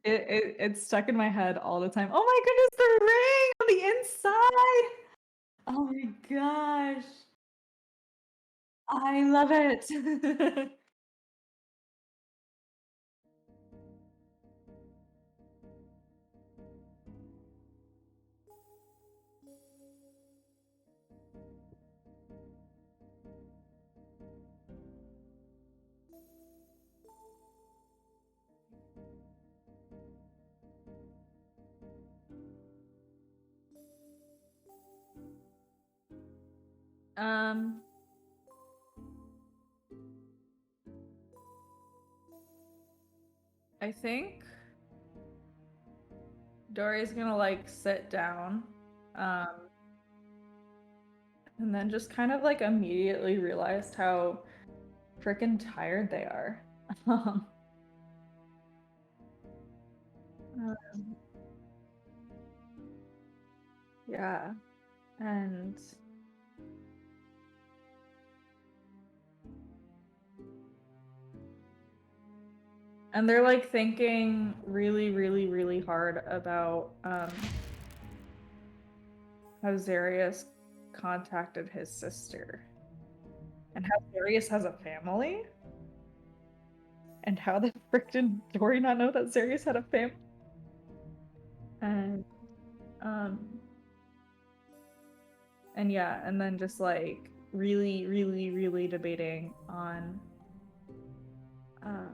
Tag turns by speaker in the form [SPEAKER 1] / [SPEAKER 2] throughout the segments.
[SPEAKER 1] It's stuck in my head all the time. Oh my goodness, the ring on the inside! Oh my gosh. I love it. Um, I think Dori's gonna like sit down, and then just kind of like immediately realized how freaking tired they are. Um, yeah, and they're like thinking really, really, really hard about how Zarius contacted his sister and how Zarius has a family and how the frick did Dori not know that Zarius had a family? And um and yeah, and then just like really, really, really debating on um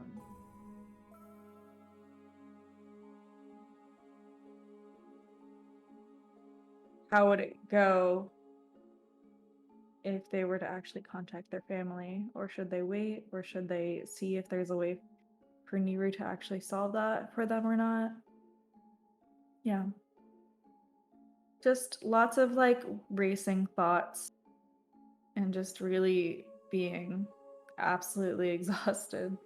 [SPEAKER 1] how would it go if they were to actually contact their family, or should they wait, or should they see if there's a way for Neeru to actually solve that for them or not? Yeah. Just lots of like racing thoughts and just really being absolutely exhausted.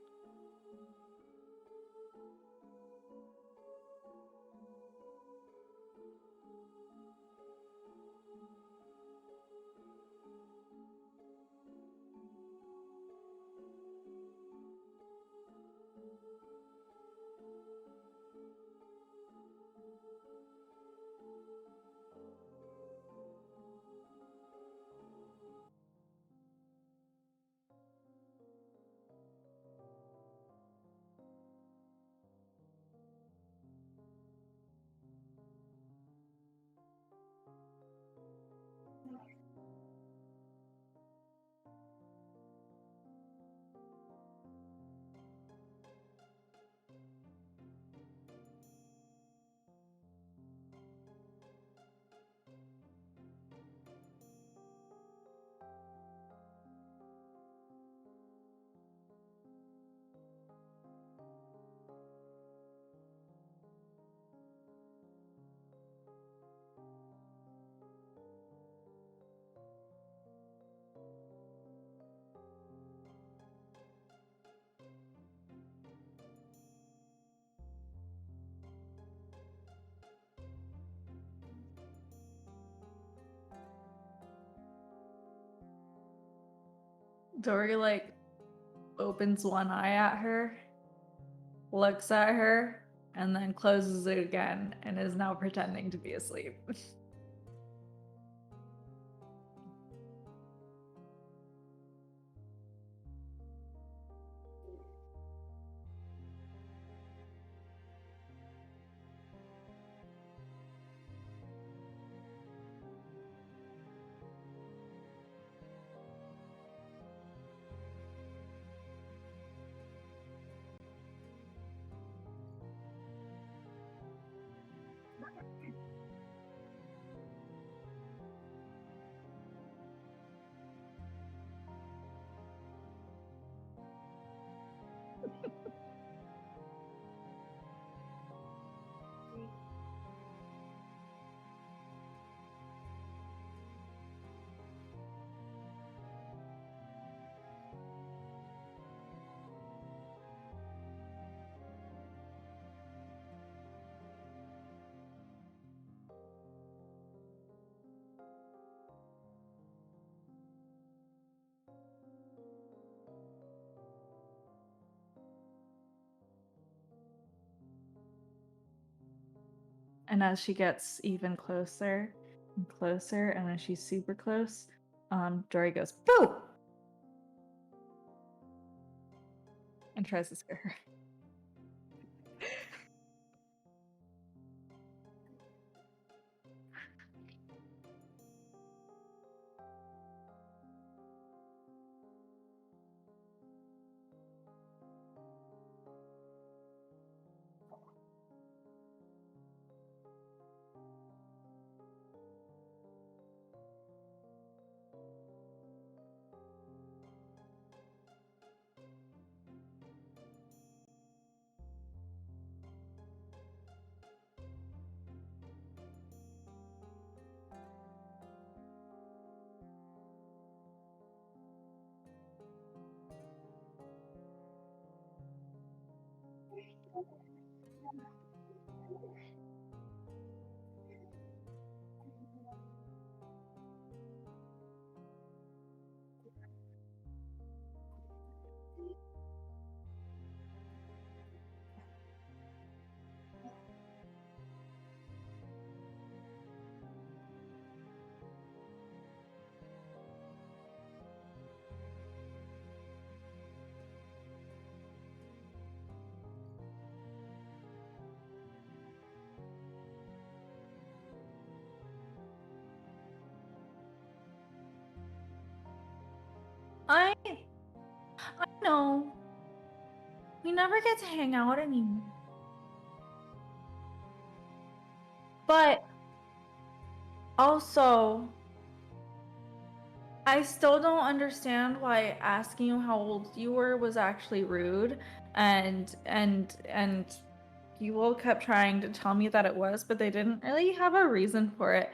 [SPEAKER 1] Dori like opens one eye at her, looks at her, and then closes it again and is now pretending to be asleep. And as she gets even closer and closer, and when she's super close, Dori goes, "Boo!" and tries to scare her. I know. We never get to hang out anymore. But also, I still don't understand why asking you how old you were was actually rude, and you all kept trying to tell me that it was, but they didn't really have a reason for it.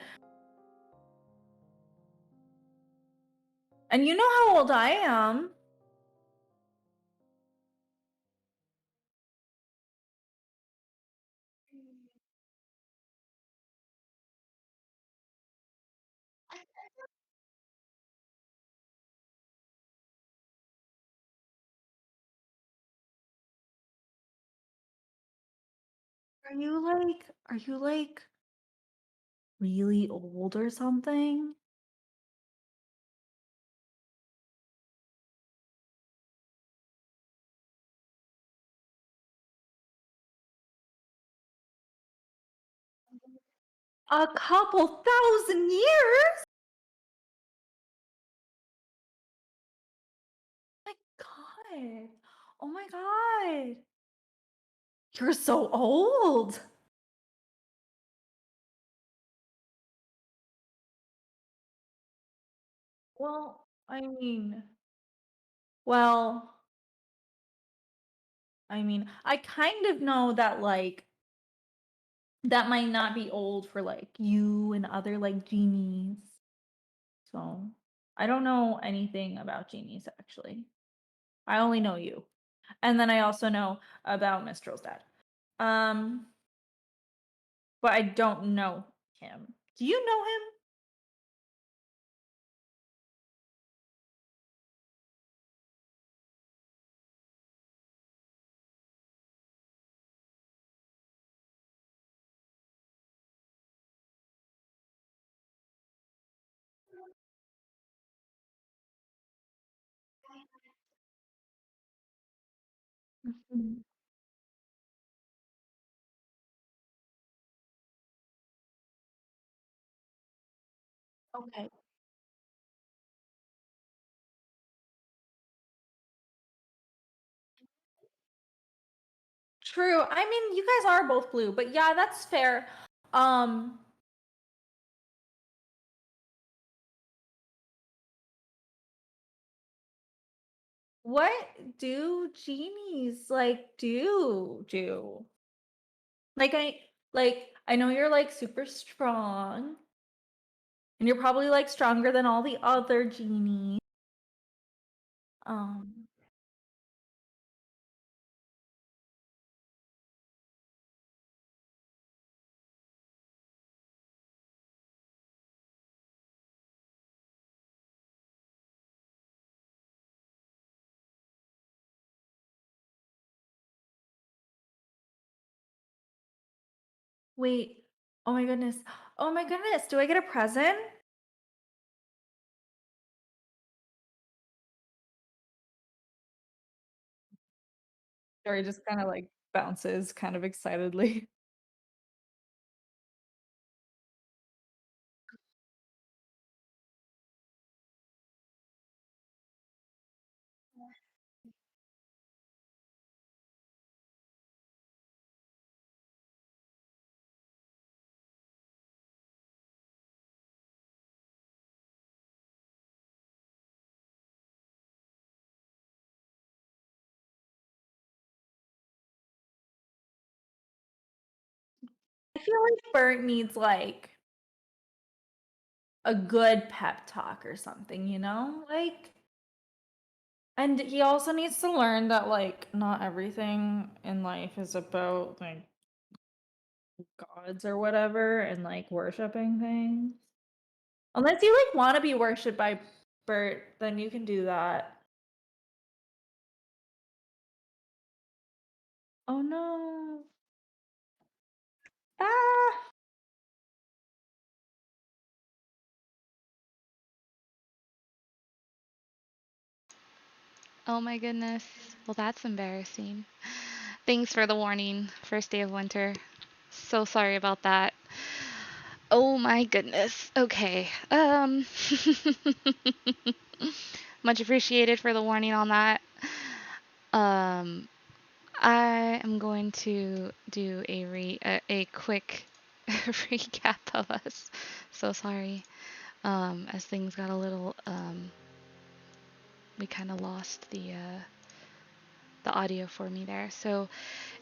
[SPEAKER 1] And you know how old I am. Are you like really old or something? A couple thousand years? My God. Oh my God. You're so old. Well, well, I kind of know that like that might not be old for like you and other like genies. So I don't know anything about genies actually. I only know you. And then I also know about Mistral's dad. Um, but I don't know him. Do you know him? Mhm. Okay. True. I mean, you guys are both blue, but yeah, that's fair. Um, what do genies like do? Like I know you're like super strong, and you're probably like stronger than all the other genies. Um, wait. Oh my goodness. Oh my goodness. Do I get a present? Dory just kind of like bounces kind of excitedly. I feel like Bert needs like a good pep talk or something, you know? Like, and he also needs to learn that like not everything in life is about like gods or whatever and like worshiping things. Unless you like want to be worshipped by Bert, then you can do that. Oh no. Ah.
[SPEAKER 2] Oh my goodness. Well, that's embarrassing. Thanks for the warning. First day of winter. So sorry about that. Oh my goodness. Okay. Much appreciated for the warning on that. Um I am going to do a quick recap of us. So sorry. As things got a little we kind of lost the audio for me there. So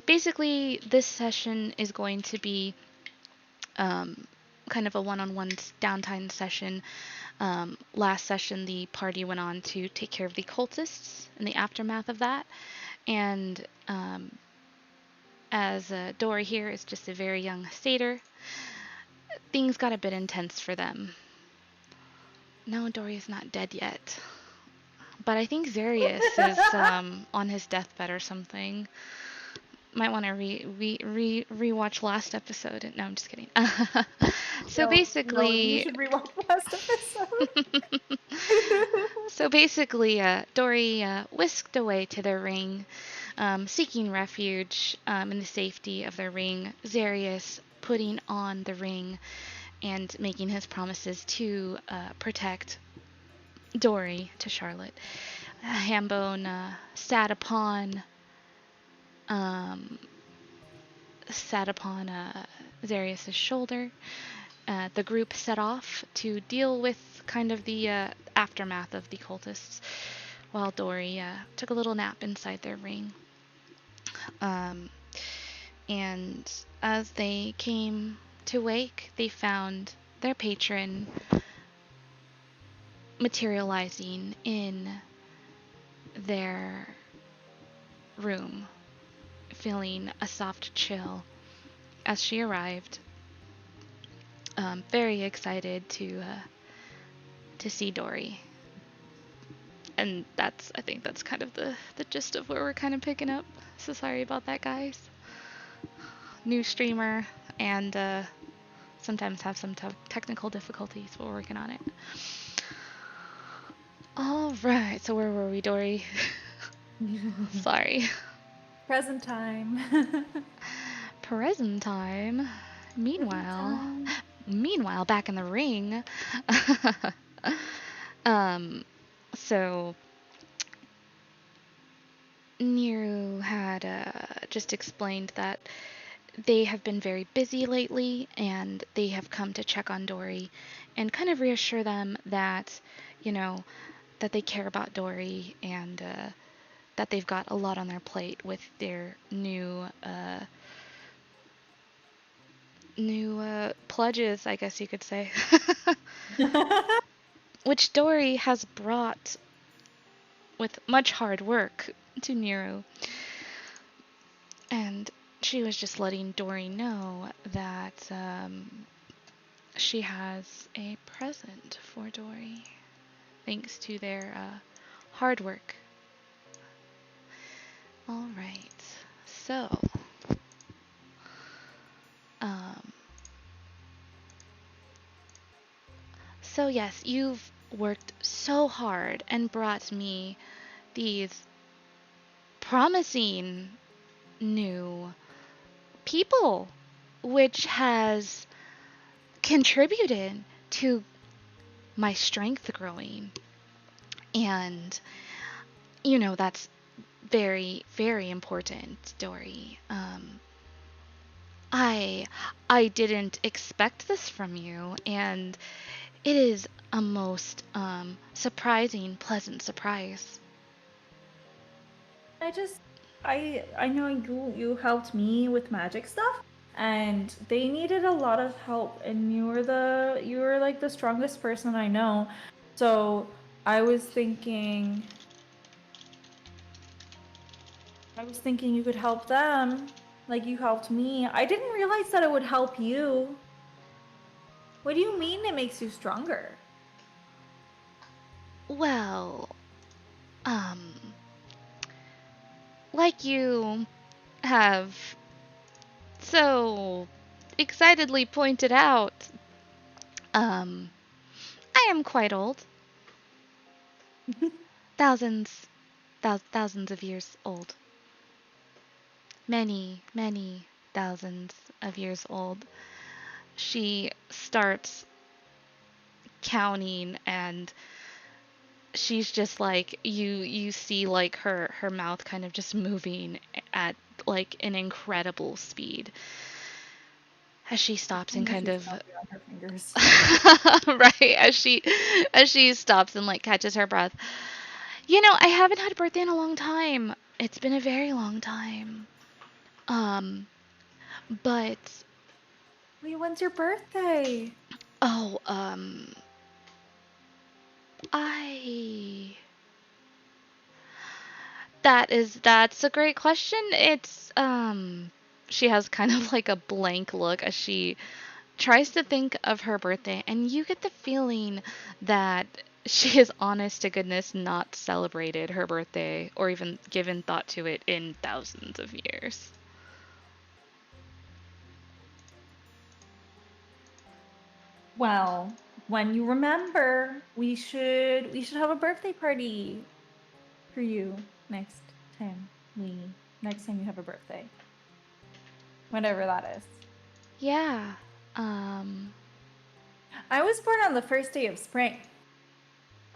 [SPEAKER 2] basically, this session is going to be um, kind of a one-on-one downtime session. Last session, the party went on to take care of the cultists in the aftermath of that, and as Dori here is just a very young satyr, things got a bit intense for them. No, Dori is not dead yet, but I think Zarius is on his deathbed or something. Might want to rewatch last episode. No, I'm just kidding. So
[SPEAKER 1] No, you
[SPEAKER 2] basically,
[SPEAKER 1] should rewatch last episode.
[SPEAKER 2] so basically, Dori whisked away to their ring, seeking refuge in the safety of their ring. Zarius putting on the ring and making his promises to protect Dori to Charlotte. Hambone um, sat upon Zarius's shoulder. The group set off to deal with kind of the aftermath of the cultists, while Dori took a little nap inside their ring. Um, and as they came to wake, they found their patron materializing in their room, feeling a soft chill as she arrived. Very excited to see Dori. And I think that's kind of the gist of where we're kind of picking up. So sorry about that, guys. New streamer, and sometimes have some technical difficulties. We're working on it. All right. So where were we, Dori? Sorry.
[SPEAKER 1] Present time.
[SPEAKER 2] Present time.
[SPEAKER 1] Present
[SPEAKER 2] Meanwhile,
[SPEAKER 1] time.
[SPEAKER 2] meanwhile, back in the ring. um, so Neeru had just explained that they have been very busy lately and they have come to check on Dori and kind of reassure them that, you know, that they care about Dori and that they've got a lot on their plate with their new pledges, I guess you could say, which Dori has brought with much hard work to Neeru. And she was just letting Dori know that she has a present for Dori, thanks to their hard work. All right, um, so yes, you've worked so hard and brought me these promising new people, which has contributed to my strength growing. And, that's very, very important, Dori. I didn't expect this from you, and it is a most surprising, pleasant surprise.
[SPEAKER 1] I know you helped me with magic stuff, and they needed a lot of help, and you were like the strongest person I know. So I was thinking you could help them like you helped me. I didn't realize that it would help you. What do you mean it makes you stronger?
[SPEAKER 2] Well, um, like you have so excitedly pointed out, um, I am quite old. Thousands, thousands of years old. Many, many thousands of years old. She starts counting, and she's just like, you see like her mouth kind of just moving at like an incredible speed as she stops and kind
[SPEAKER 1] She's
[SPEAKER 2] of
[SPEAKER 1] counting on her fingers.
[SPEAKER 2] right, as she stops and like catches her breath. I haven't had a birthday in a long time. It's been a very long time. um but
[SPEAKER 1] Wait, when's your birthday?
[SPEAKER 2] oh I that's a great question. It's she has kind of like a blank look as she tries to think of her birthday, and you get the feeling that she has honest to goodness not celebrated her birthday or even given thought to it in thousands of years.
[SPEAKER 1] Well, when you remember, we should have a birthday party for you time next time you have a birthday. Whatever that is.
[SPEAKER 2] Yeah. Um
[SPEAKER 1] I was born on the first day of spring.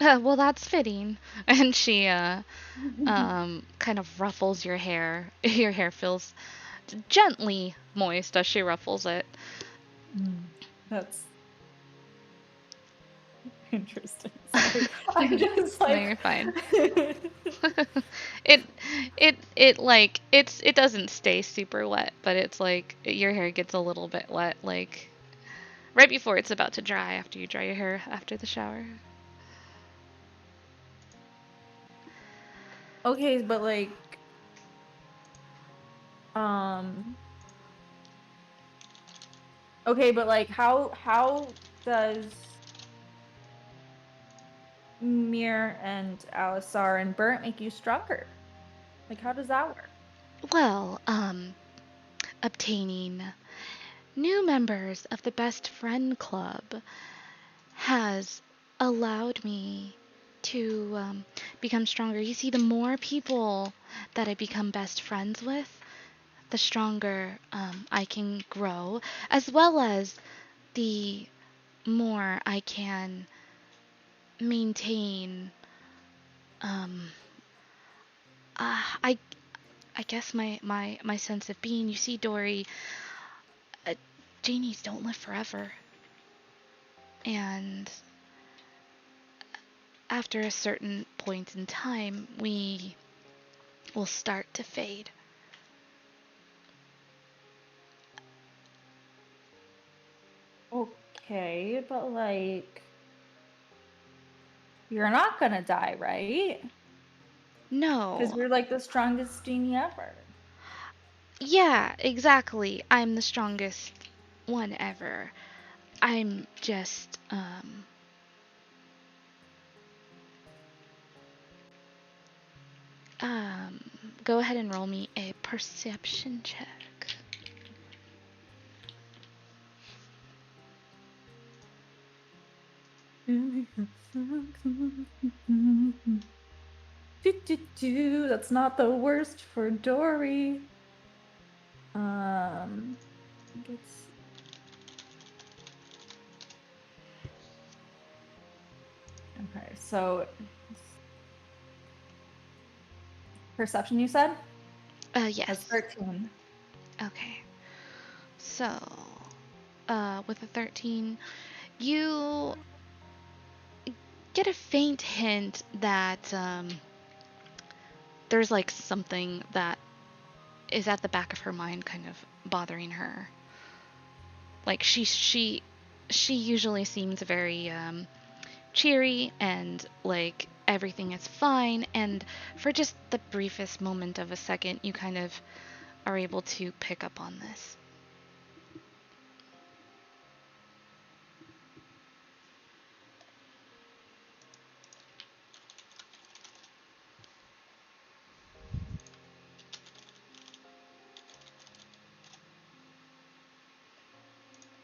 [SPEAKER 2] well, that's fitting. And she kind of ruffles your hair. Your hair feels gently moist as she ruffles it.
[SPEAKER 1] That's interesting. Sorry. I'm just
[SPEAKER 2] No,
[SPEAKER 1] like
[SPEAKER 2] you're fine. it it doesn't stay super wet, but it's like your hair gets a little bit wet, like right before it's about to dry after you dry your hair after the shower.
[SPEAKER 1] okay, but like um okay, but like how does Mir and Alisar and Burnt make you stronger? Like how does that work?
[SPEAKER 2] Well, obtaining new members of the best friend club has allowed me to become stronger. You see, the more people that I become best friends with, the stronger I can grow, as well as the more I can maintain. Um, I guess my sense of being. You see, Dori, uh, genies don't live forever, and after a certain point in time, we will start to fade.
[SPEAKER 1] Okay, but like, you're not gonna die, right? Because
[SPEAKER 2] No.
[SPEAKER 1] you're like the strongest genie ever.
[SPEAKER 2] Yeah, exactly. I'm the strongest one ever. I'm just, um, go ahead and roll me a perception check.
[SPEAKER 1] That's not the worst for Dory. I think it's okay. So perception, you said, that's
[SPEAKER 2] Yes.
[SPEAKER 1] 13.
[SPEAKER 2] Okay. So, with a 13, you get a faint hint that, there's like something that is at the back of her mind kind of bothering her. Like she usually seems very cheery and like everything is fine, and for just the briefest moment of a second you kind of are able to pick up on this.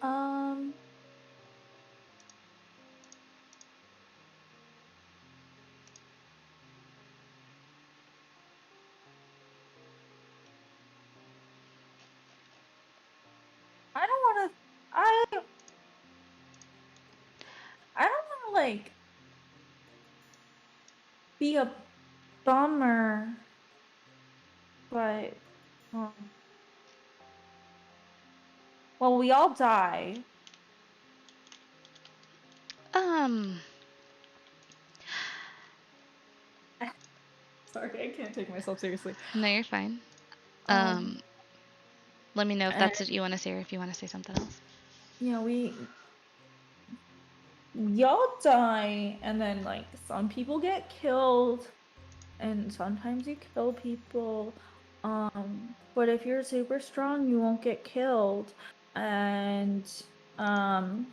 [SPEAKER 1] Um, I don't want to. I don't want to like be a bummer, but well, we all die.
[SPEAKER 2] Um
[SPEAKER 1] Sorry, I can't take myself seriously.
[SPEAKER 2] no, you're fine.
[SPEAKER 1] Um,
[SPEAKER 2] um Let me know if
[SPEAKER 1] and
[SPEAKER 2] that's what you want to say or if you want to say something else.
[SPEAKER 1] we all die, and then like some people get killed, and sometimes you kill people. But if you're super strong, you won't get killed, and um,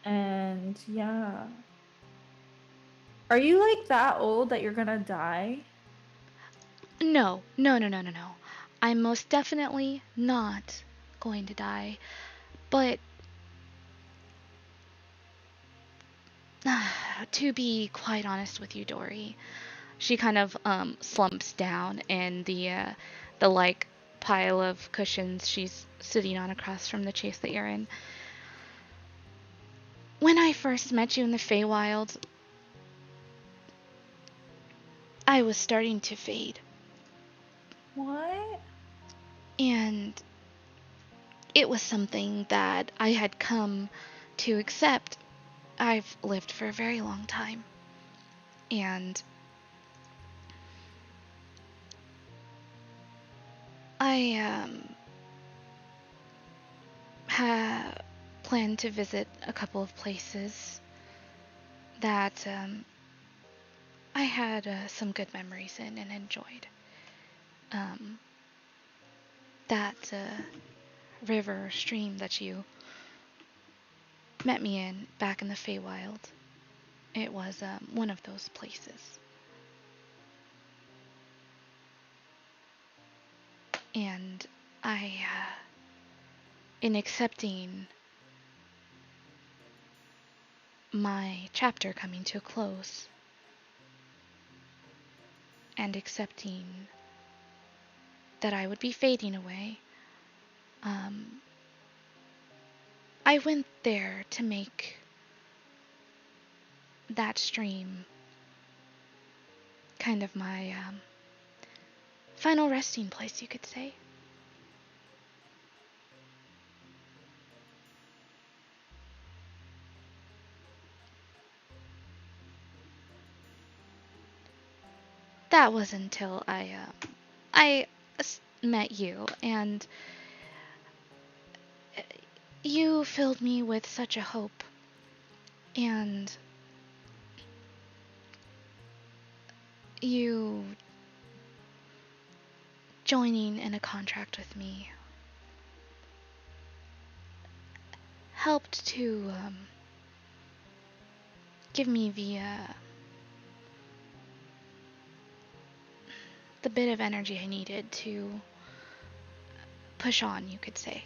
[SPEAKER 1] and yeah. Are you like that old that you're gonna die?
[SPEAKER 2] No, no, no, no, no, no. I'm most definitely not going to die. But to be quite honest with you, Dory, she kind of slumps down in the like pile of cushions she's sitting on across from the chase that you're in. When I first met you in the Feywild, I was starting to fade,
[SPEAKER 1] What?
[SPEAKER 2] and it was something that I had come to accept. I've lived for a very long time, and I planned to visit a couple of places that I had some good memories in and enjoyed. Um, that river or stream that you met me in back in the Feywild, it was one of those places. And I, in accepting my chapter coming to a close and accepting that I would be fading away, I went there to make that stream kind of my final resting place, you could say. That was until I met you, and you filled me with such a hope, and you joining in a contract with me helped to give me the bit of energy I needed to push on, you could say.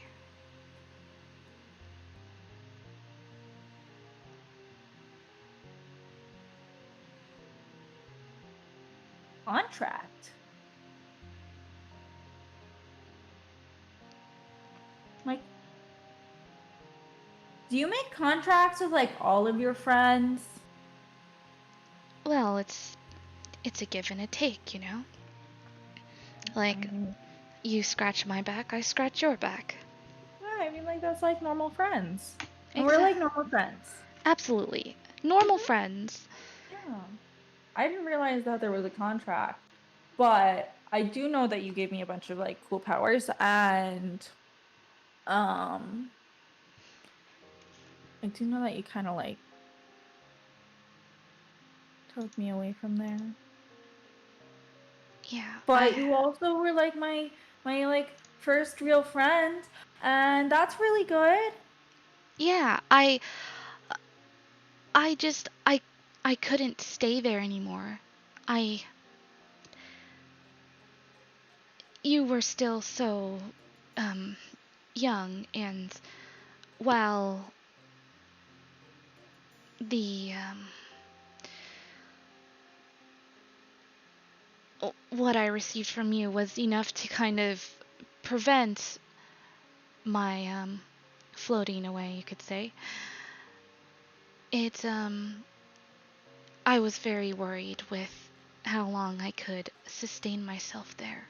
[SPEAKER 1] Contract? Like, do you make contracts with like all of your friends?
[SPEAKER 2] Well, it's a give and a take, you know? Like, you scratch my back, I scratch your back.
[SPEAKER 1] Yeah, I mean, like, that's like normal friends. And we're like normal friends.
[SPEAKER 2] Absolutely. Normal friends.
[SPEAKER 1] Yeah. I didn't realize that there was a contract, but I do know that you gave me a bunch of like cool powers, and I do know that you kind of like took me away from there.
[SPEAKER 2] Yeah.
[SPEAKER 1] But you also were like my like first real friend, and that's really good.
[SPEAKER 2] Yeah, I just I couldn't stay there anymore. You were still so young, and while the what I received from you was enough to kind of prevent my floating away, you could say. It I was very worried with how long I could sustain myself there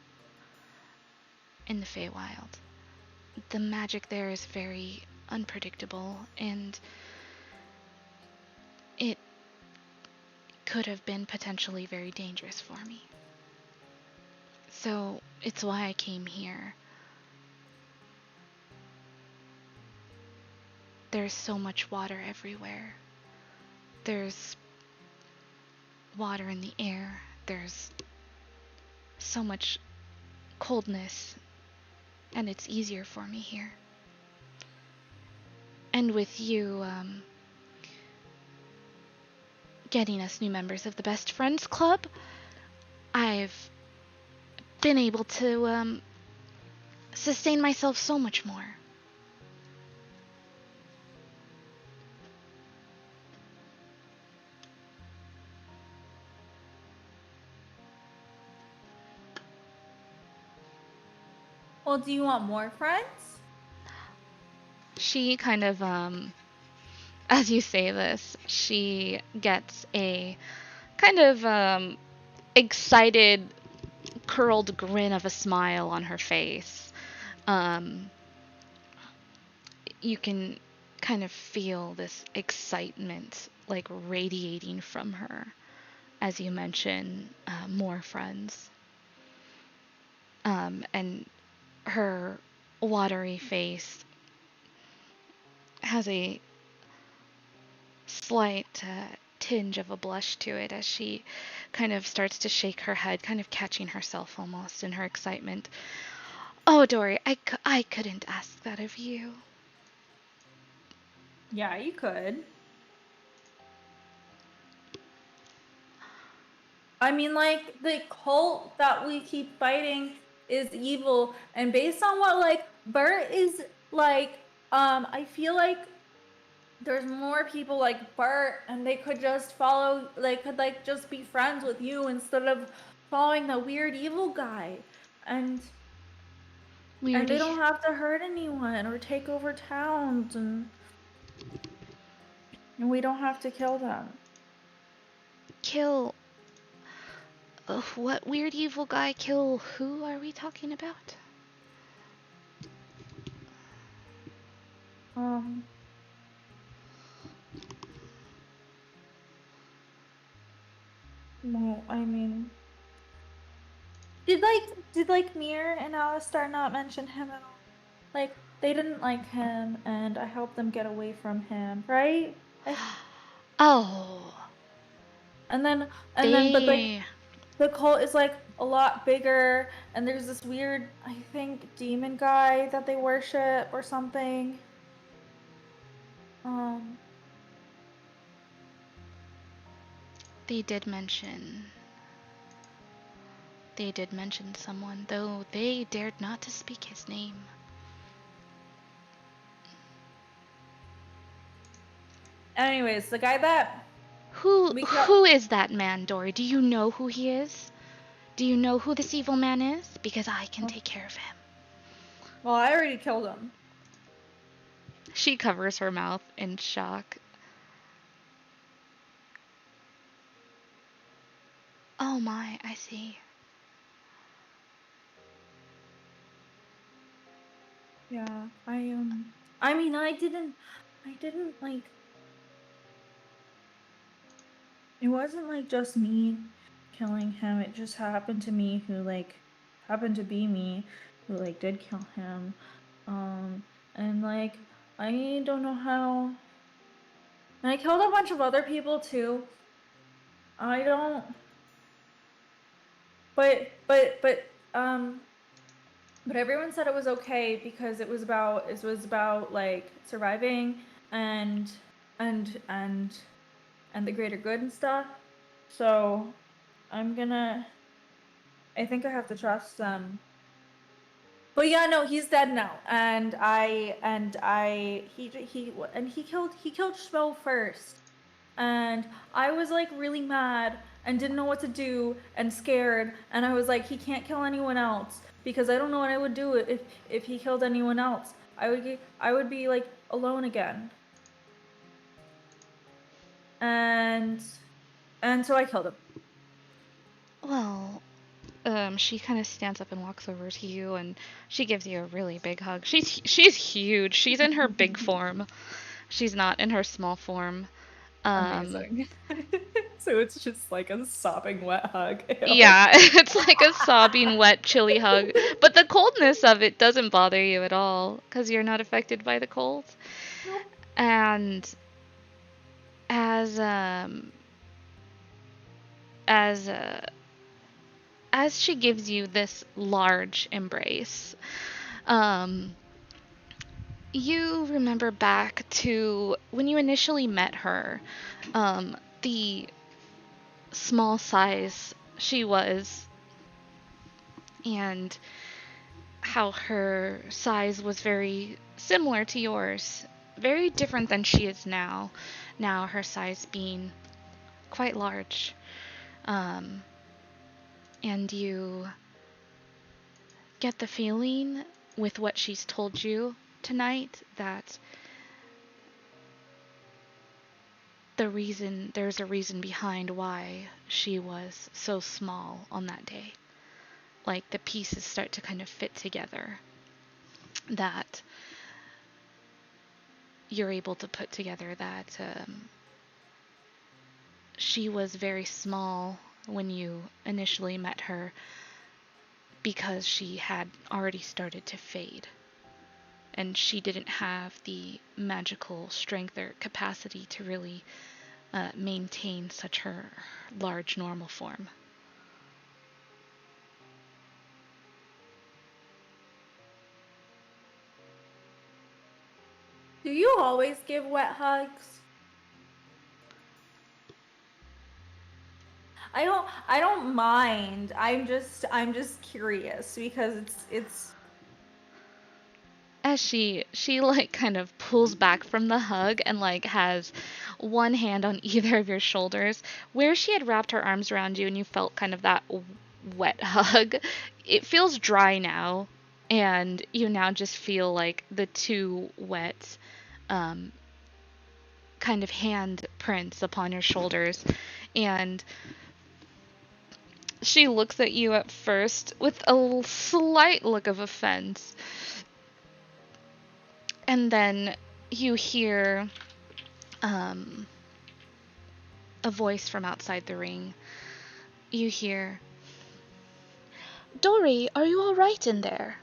[SPEAKER 2] in the Feywild. The magic there is very unpredictable, and it could have been potentially very dangerous for me. So it's why I came here. There's so much water everywhere. There's water in the air. There's so much coldness, and it's easier for me here. And with you getting us new members of the Best Friends Club, I've been able to sustain myself so much more.
[SPEAKER 1] Well, do you want more friends?
[SPEAKER 2] She kind of, as you say this, she gets a kind of excited, curled grin of a smile on her face. You can kind of feel this excitement like radiating from her as you mention more friends. And her watery face has a slight tinge of a blush to it as she kind of starts to shake her head, kind of catching herself almost in her excitement. Oh, Dori, I couldn't ask that of you.
[SPEAKER 1] Yeah, you could. I mean, like, the cult that we keep fighting is evil, and based on what, like, Bert is, like, I feel like there's more people like Bart, and they could just follow, they could like just be friends with you instead of following the weird evil guy. And
[SPEAKER 2] Weird.
[SPEAKER 1] they don't have to hurt anyone or take over towns, and we don't have to kill them.
[SPEAKER 2] Kill. What weird evil guy? Kill who are we talking about?
[SPEAKER 1] Well, I mean, did like Mir and Alistar not mention him at all? Like, they didn't like him, and I helped them get away from him, right?
[SPEAKER 2] Oh.
[SPEAKER 1] And then, but like,
[SPEAKER 2] They.
[SPEAKER 1] the cult is like a lot bigger, and there's this weird, I think, demon guy that they worship or something.
[SPEAKER 2] They did mention. They did mention someone, though they dared not to speak his name.
[SPEAKER 1] Anyways, the guy that
[SPEAKER 2] Who is that man, Dori? Do you know who he is? Do you know who this evil man is? Because I can take care of him.
[SPEAKER 1] Well, I already killed him.
[SPEAKER 2] She covers her mouth in shock. Oh my, I see.
[SPEAKER 1] Yeah, I mean, I didn't like, it wasn't like just me killing him. It just happened to me who like happened to be me who like did kill him. And like, I don't know how. And I killed a bunch of other people too. I don't. But everyone said it was okay because it was about like surviving and and and and the greater good and stuff. So I think I have to trust them. But yeah, no, he's dead now, and he killed Schmo first, and I was like really mad and didn't know what to do and scared, and I was like, he can't kill anyone else because I don't know what I would do if he killed anyone else. I would be like alone again, and so I killed him.
[SPEAKER 2] Well, she kind of stands up and walks over to you, and she gives you a really big hug. She's huge. She's in her big form. She's not in her small form.
[SPEAKER 1] Amazing. So it's just like a sobbing wet hug.
[SPEAKER 2] Yeah, it's like a sobbing, wet, chilly hug. But the coldness of it doesn't bother you at all, because you're not affected by the cold.
[SPEAKER 1] Nope.
[SPEAKER 2] And as um as uh as she gives you this large embrace, um you remember back to when you initially met her, the small size she was, and how her size was very similar to yours, very different than she is now. Now her size being quite large. Um, and you get the feeling with what she's told you tonight that there's a reason behind why she was so small on that day. Like the pieces start to kind of fit together, that you're able to put together that she was very small when you initially met her because she had already started to fade. And she didn't have the magical strength or capacity to really maintain such her large normal form.
[SPEAKER 1] Do you always give wet hugs? I don't mind. I'm just curious because it's
[SPEAKER 2] as she like kind of pulls back from the hug and like has one hand on either of your shoulders where she had wrapped her arms around you and you felt kind of that wet hug. It feels dry now, and you now just feel like the two wet um, kind of hand prints upon your shoulders. And she looks at you at first with a slight look of offense, and then you hear um, a voice from outside the ring. You hear, "Dori, are you all right in there?"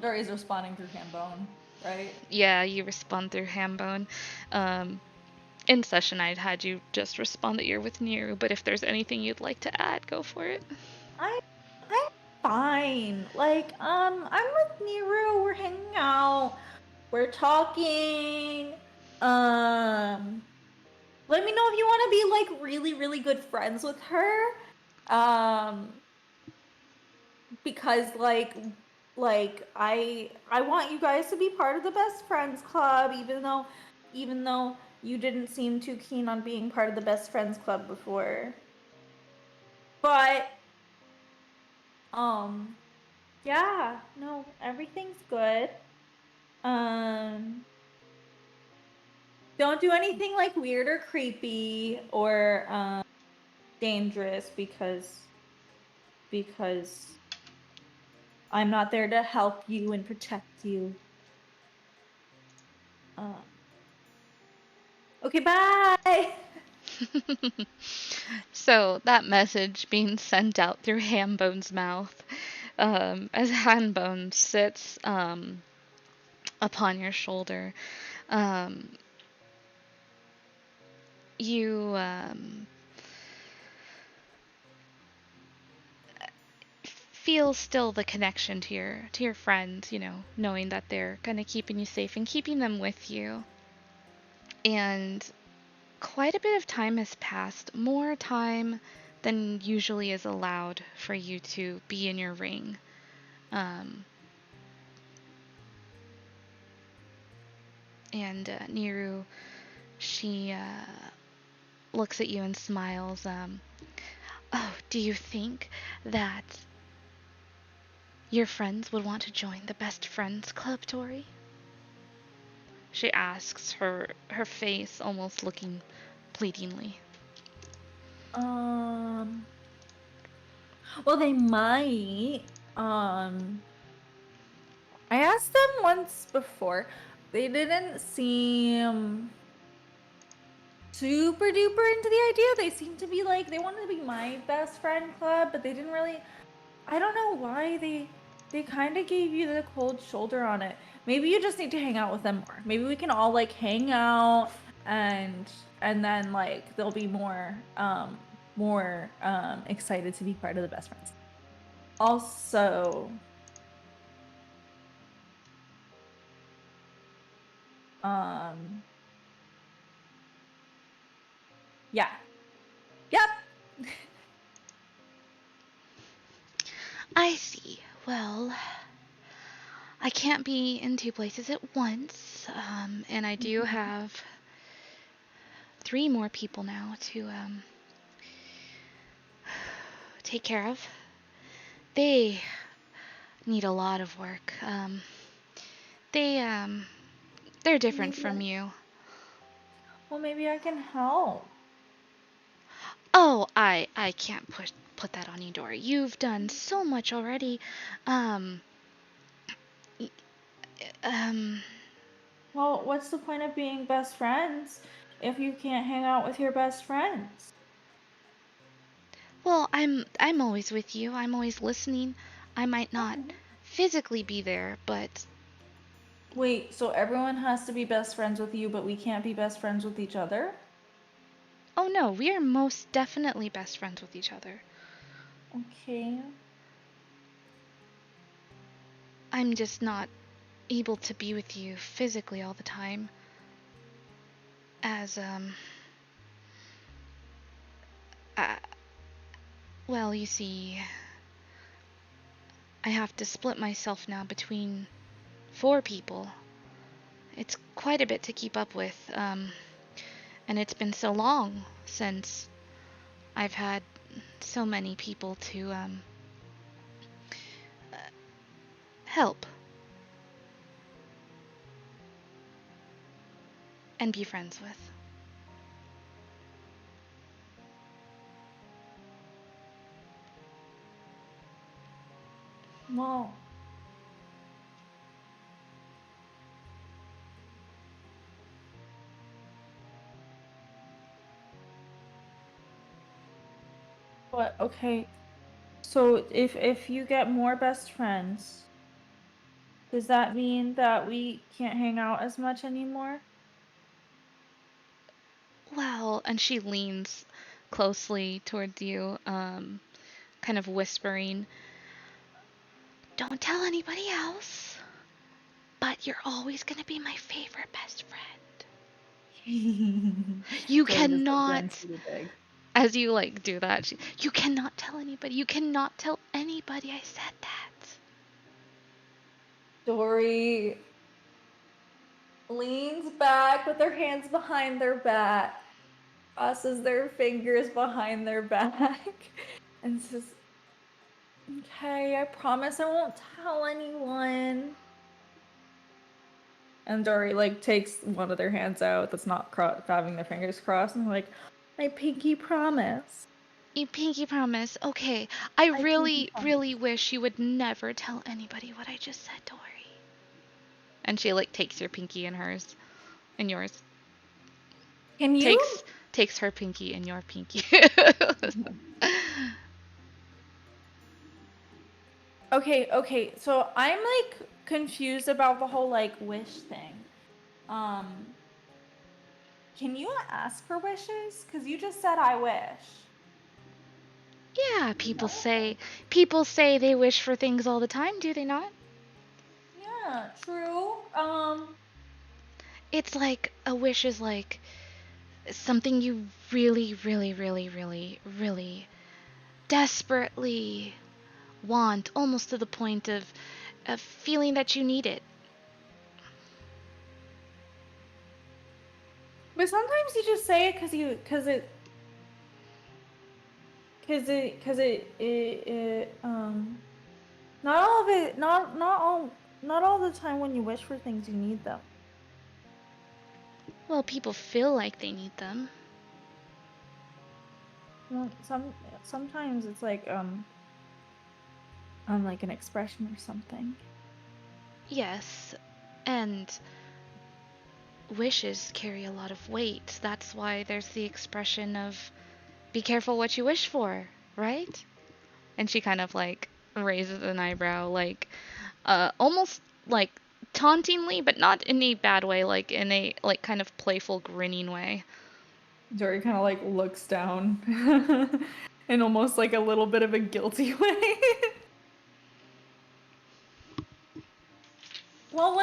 [SPEAKER 1] Dori's responding through Hambone, right?
[SPEAKER 2] Yeah, you respond through Hambone. In session, I'd had you just respond that you're with Neeru, but if there's anything you'd like to add, go for it.
[SPEAKER 1] I'm fine. Like, I'm with Neeru. We're hanging out. We're talking. Let me know if you want to be like really, really good friends with her. Because I want you guys to be part of the best friends club, even though you didn't seem too keen on being part of the best friends club before. But yeah, no, everything's good. Um don't do anything like weird or creepy or dangerous because I'm not there to help you and protect you. Okay, bye.
[SPEAKER 2] So that message being sent out through Hambone's mouth, as Hambone sits upon your shoulder, um, you feel still the connection to your friends, you know, knowing that they're kind of keeping you safe and keeping them with you. And quite a bit of time has passed, more time than usually is allowed for you to be in your ring. Um, and Neeru, she looks at you and smiles. Oh, do you think that your friends would want to join the Best Friends Club, Tori? She asks, her face almost looking pleadingly.
[SPEAKER 1] Well, they might. I asked them once before. They didn't seem super duper into the idea. They seemed to be like they wanted to be my best friend club, but they didn't really. I don't know why they kind of gave you the cold shoulder on it. Maybe you just need to hang out with them more. Maybe we can all like hang out and then like they'll be more excited to be part of the best friends. Also, yeah. Yep.
[SPEAKER 2] I see. Well, I can't be in two places at once, and I do have three more people now to take care of. They need a lot of work. They they're different from you.
[SPEAKER 1] Well, maybe I can help.
[SPEAKER 2] Oh, I can't put that on you, Dori. You've done so much already. Um, um,
[SPEAKER 1] Well, what's the point of being best friends if you can't hang out with your best friends?
[SPEAKER 2] well, I'm always with you. I'm always listening. I might not physically be there, but
[SPEAKER 1] Wait, so everyone has to be best friends with you, but we can't be best friends with each other?
[SPEAKER 2] oh no, we are most definitely best friends with each other.
[SPEAKER 1] Okay.
[SPEAKER 2] I'm just not able to be with you physically all the time. As I, Well, you see, I have to split myself now between 4 people. It's quite a bit to keep up with, and it's been so long since I've had so many people to help and be friends with.
[SPEAKER 1] Well, but okay. So if you get more best friends, does that mean that we can't hang out as much anymore?
[SPEAKER 2] Well, and she leans closely towards you, kind of whispering, "Don't tell anybody else, but you're always gonna be my favorite best friend." You
[SPEAKER 1] Dori just like grins
[SPEAKER 2] cannot,
[SPEAKER 1] really big.
[SPEAKER 2] as you like do that, you cannot tell anybody. You cannot tell anybody I said that.
[SPEAKER 1] Dori leans back with their hands behind their back, crosses their fingers behind their back, and says, "Okay, I promise I won't tell anyone." And Dori like takes one of their hands out that's not having their fingers crossed, and like, "My pinky promise."
[SPEAKER 2] You pinky promise. Okay, I
[SPEAKER 1] I pinky
[SPEAKER 2] really,
[SPEAKER 1] promise.
[SPEAKER 2] really wish you would never tell anybody what I just said, Dory. And she like takes your pinky in hers, in yours.
[SPEAKER 1] Can you?
[SPEAKER 2] Takes her pinky in your pinky.
[SPEAKER 1] Okay. So I'm like confused about the whole like wish thing. Um, can you ask for wishes? Because you just said I wish.
[SPEAKER 2] Yeah, people say they wish for things all the time, do they not?
[SPEAKER 1] Yeah, true.
[SPEAKER 2] It's like a wish is like something you really, really, really, really, really desperately want, almost to the point of feeling that you need it.
[SPEAKER 1] But sometimes you just say it not all of it, not all the time when you wish for things you need them.
[SPEAKER 2] Well, people feel like they need them.
[SPEAKER 1] Well, sometimes it's like like an expression or something.
[SPEAKER 2] Yes, and wishes carry a lot of weight. That's why there's the expression of be careful what you wish for, right? And she kind of like raises an eyebrow, like almost like tauntingly, but not in a bad way, like in a like kind of playful grinning way.
[SPEAKER 1] Dory kind of like looks down in almost like a little bit of a guilty way. Well,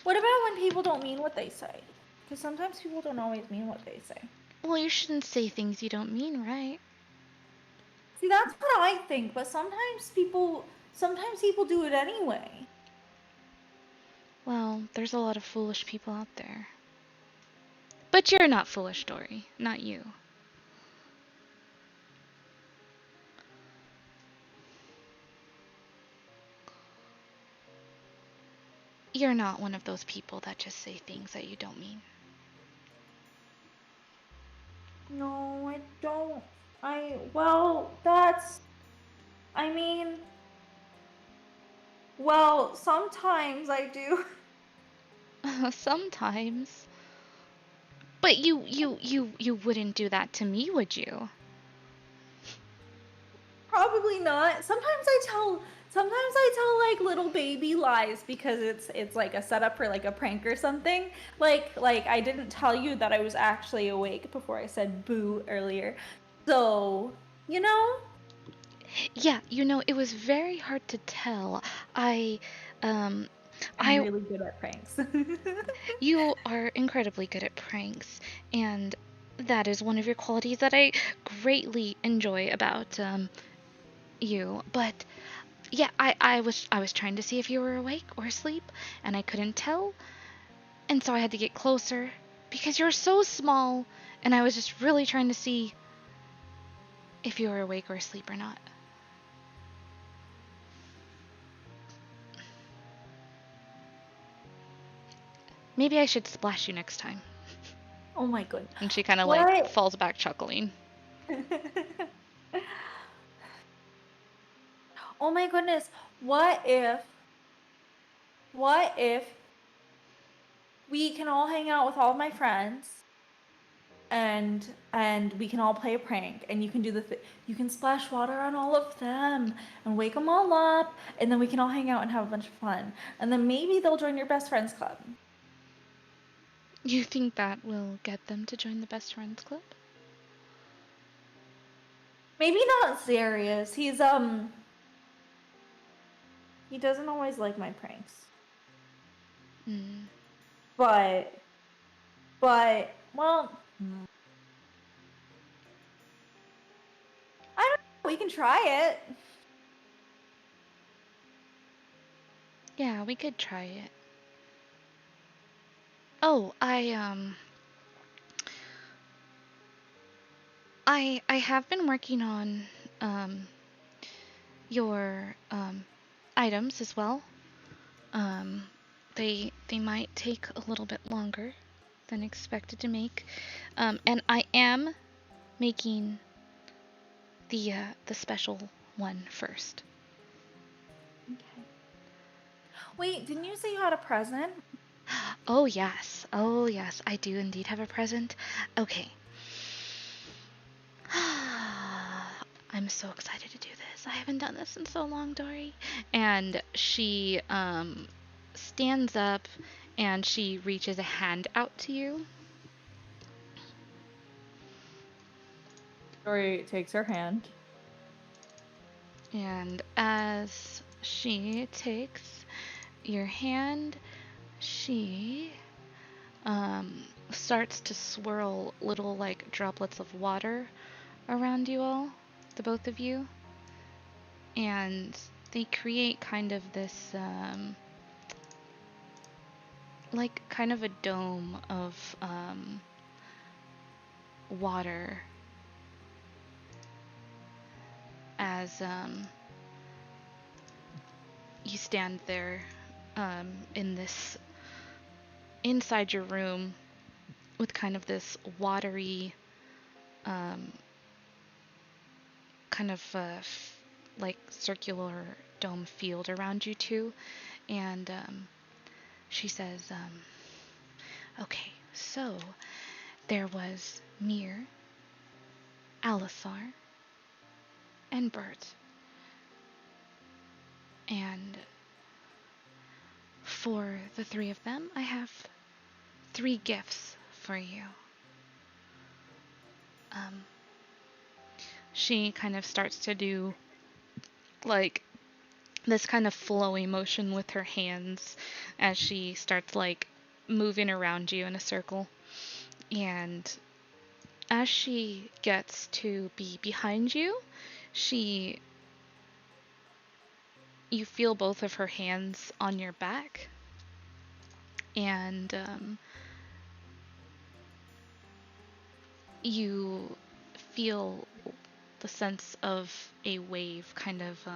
[SPEAKER 1] what about when people don't mean what they say? Because sometimes people don't always mean what they say.
[SPEAKER 2] Well, you shouldn't say things you don't mean, right?
[SPEAKER 1] See, that's what I think, but sometimes people do it anyway.
[SPEAKER 2] Well, there's a lot of foolish people out there. But you're not foolish, Dory. Not you. You're not one of those people that just say things that you don't mean.
[SPEAKER 1] No, I don't. Well, that's, I mean, well, sometimes I do.
[SPEAKER 2] Sometimes. But you wouldn't do that to me, would you?
[SPEAKER 1] Probably not. Sometimes I tell like little baby lies because it's like a setup for like a prank or something. Like I didn't tell you that I was actually awake before I said boo earlier. So, you know,
[SPEAKER 2] Yeah, it was very hard to tell. I um
[SPEAKER 1] I'm
[SPEAKER 2] I
[SPEAKER 1] really good at pranks.
[SPEAKER 2] You are incredibly good at pranks, and that is one of your qualities that I greatly enjoy about you, but yeah, I was trying to see if you were awake or asleep, and I couldn't tell, and so I had to get closer because you're so small, and I was just really trying to see if you were awake or asleep or not. Maybe I should splash you next time.
[SPEAKER 1] Oh my goodness.
[SPEAKER 2] And she kind of like
[SPEAKER 1] What?
[SPEAKER 2] falls back chuckling.
[SPEAKER 1] Oh my goodness. What if we can all hang out with all of my friends and we can all play a prank and you can do you can splash water on all of them and wake them all up and then we can all hang out and have a bunch of fun. And then maybe they'll join your best friends club.
[SPEAKER 2] You think that will get them to join the best friends club?
[SPEAKER 1] Maybe not Zarius. He doesn't always like my pranks.
[SPEAKER 2] Hmm.
[SPEAKER 1] But well, I don't know. We can try it.
[SPEAKER 2] Yeah, we could try it. Oh, I have been working on um your items as well. Um they might take a little bit longer than expected to make. And I am making the special one first.
[SPEAKER 1] Okay. Wait, didn't you say you had a present?
[SPEAKER 2] Oh yes. Oh yes, I do indeed have a present. Okay. I'm so excited to do this. I haven't done this in so long, Dori. And she stands up and she reaches a hand out to you.
[SPEAKER 1] Dori takes her hand.
[SPEAKER 2] And as she takes your hand, she starts to swirl little like droplets of water around you all, the both of you. And they create kind of this like kind of a dome of water as you stand there in this inside your room with kind of this watery kind of like circular dome field around you two. And she says, okay, so there was Mir, Alisar, and Bert. And for the three of them, I have 3 gifts for you. She kind of starts to do like this kind of flowy motion with her hands as she starts like moving around you in a circle. And as she gets to be behind you, you feel both of her hands on your back, and you feel the sense of a wave kind of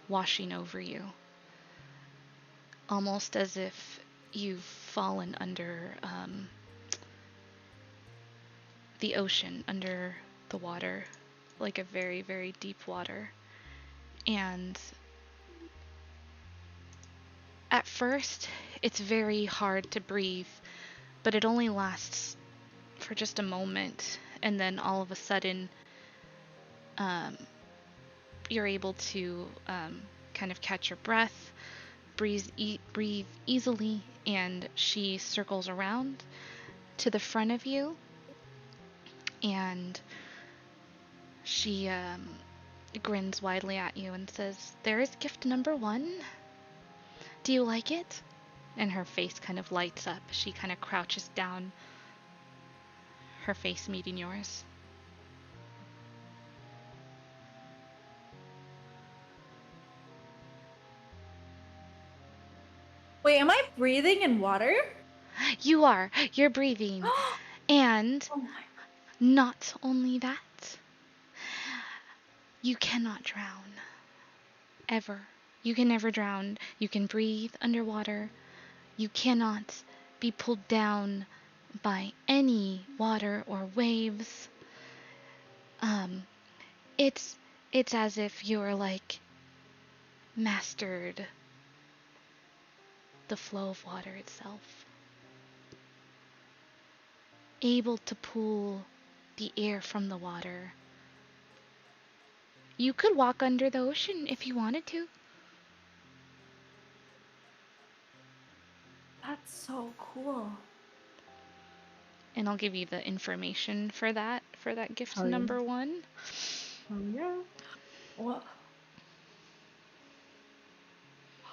[SPEAKER 2] washing over you, almost as if you've fallen under the ocean, under the water, like a very, very deep water. And at first, it's very hard to breathe, but it only lasts for just a moment, and then all of a sudden, you're able to kind of catch your breath, breathe easily, and she circles around to the front of you, and she grins widely at you and says, "There is gift number 1. Do you like it?" And her face kind of lights up. She kind of crouches down, her face meeting yours.
[SPEAKER 1] Wait, am I breathing in water?
[SPEAKER 2] You are. You're breathing. And
[SPEAKER 1] Oh my.
[SPEAKER 2] not only that, you cannot drown. Ever. You can never drown. You can breathe underwater. You cannot be pulled down by any water or waves. Um, it's as if you're like mastered the flow of water itself. Able to pull the air from the water. You could walk under the ocean if you wanted to.
[SPEAKER 1] That's so cool.
[SPEAKER 2] And I'll give you the information for that gift
[SPEAKER 1] Hell yeah.
[SPEAKER 2] number 1.
[SPEAKER 1] Oh yeah. What?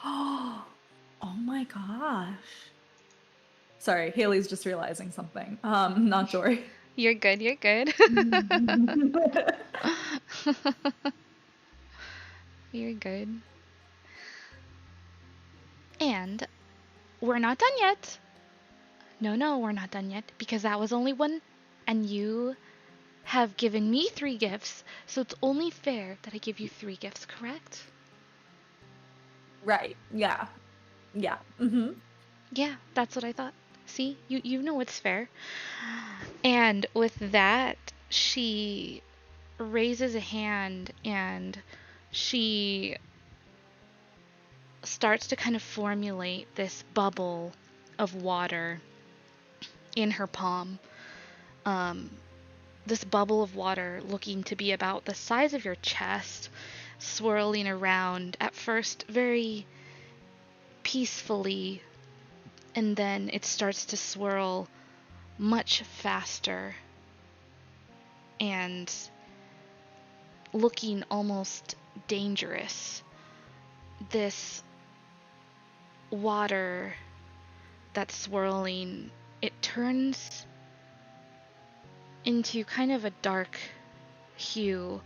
[SPEAKER 1] Oh my gosh. Sorry, Haley's just realizing something. Not Dori.
[SPEAKER 2] You're good, you're good. You're good. And we're not done yet. No, we're not done yet because that was only one, and you have given me 3 gifts, so it's only fair that I give you 3 gifts, correct?
[SPEAKER 1] Right. Yeah. Yeah. Mm-hmm.
[SPEAKER 2] Yeah, that's what I thought. See, you know it's fair. And with that, she raises a hand and she starts to kind of formulate this bubble of water in her palm. This bubble of water looking to be about the size of your chest, swirling around at first very peacefully, and then it starts to swirl much faster and looking almost dangerous. This water that's swirling, it turns into kind of a dark hue.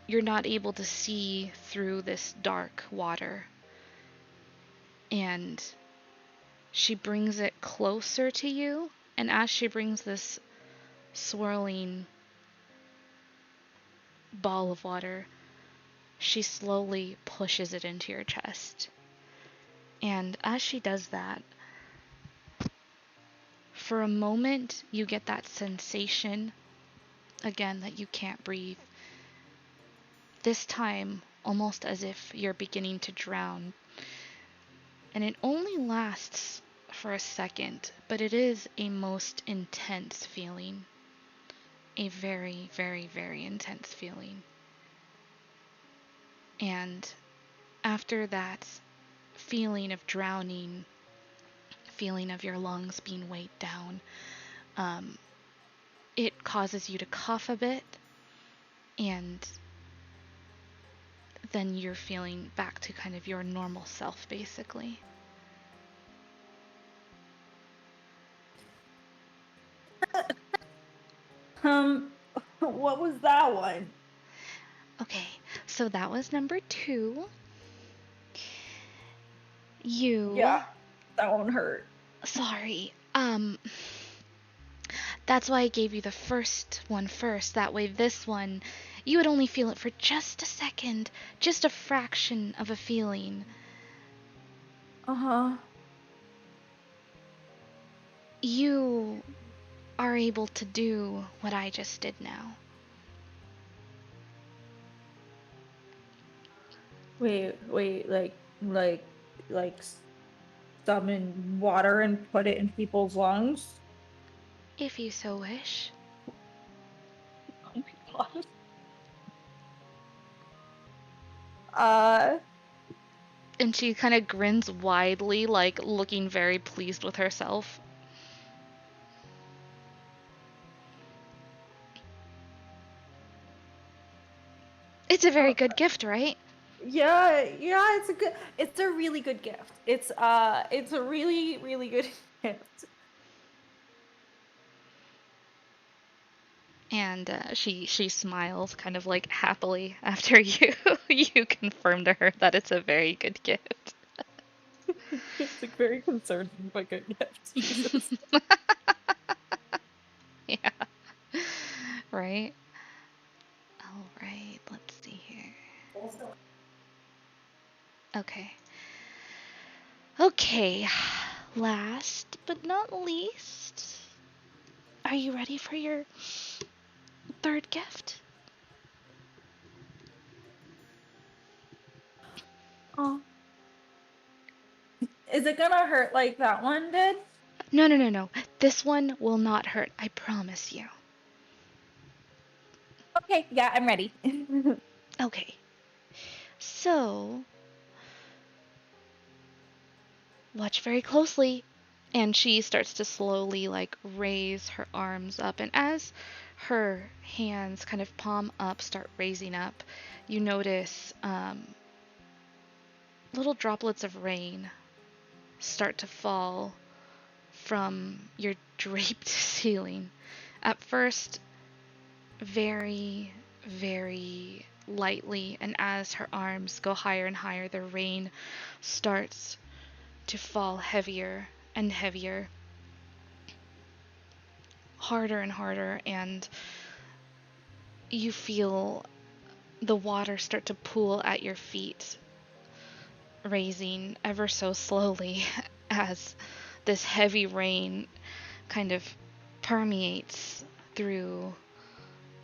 [SPEAKER 2] You're not able to see through this dark water. And she brings it closer to you, and as she brings this swirling ball of water, she slowly pushes it into your chest. And as she does that, for a moment, you get that sensation, again, that you can't breathe. This time, almost as if you're beginning to drown. And it only lasts for a second, but it is a most intense feeling. A very, very, very intense feeling. And after that feeling of drowning, feeling of your lungs being weighed down, it causes you to cough a bit, and then you're feeling back to kind of your normal self, basically.
[SPEAKER 1] What was that one?
[SPEAKER 2] Okay, so that was number 2. You...
[SPEAKER 1] Yeah, that won't hurt.
[SPEAKER 2] Sorry. That's why I gave you the first one first. That way this one, you would only feel it for just a second. Just a fraction of a feeling.
[SPEAKER 1] Uh-huh.
[SPEAKER 2] You are able to do what I just did now.
[SPEAKER 1] Wait, like summon water and put it in people's lungs?
[SPEAKER 2] If you so wish.
[SPEAKER 1] Oh my god.
[SPEAKER 2] And she kind of grins widely, like looking very pleased with herself. It's a very good gift, right?
[SPEAKER 1] Yeah, it's a really good gift. It's a really, really good gift.
[SPEAKER 2] And she smiles kind of like happily after you confirm to her that it's a very good gift.
[SPEAKER 1] like very concerned with a good gift. Jesus.
[SPEAKER 2] Yeah. Right? All right, let's see here. Okay. Okay. Last but not least, are you ready for your third gift?
[SPEAKER 1] Oh. Is it gonna hurt like that one did?
[SPEAKER 2] No, no, no, no. This one will not hurt, I promise you.
[SPEAKER 1] Okay, yeah, I'm ready.
[SPEAKER 2] Okay. So, watch very closely. And she starts to slowly, like, raise her arms up. And as her hands kind of palm up, start raising up, you notice little droplets of rain start to fall from your draped ceiling. At first, very, very lightly, and as her arms go higher and higher, the rain starts to fall heavier and heavier, harder and harder, and you feel the water start to pool at your feet, raising ever so slowly as this heavy rain kind of permeates through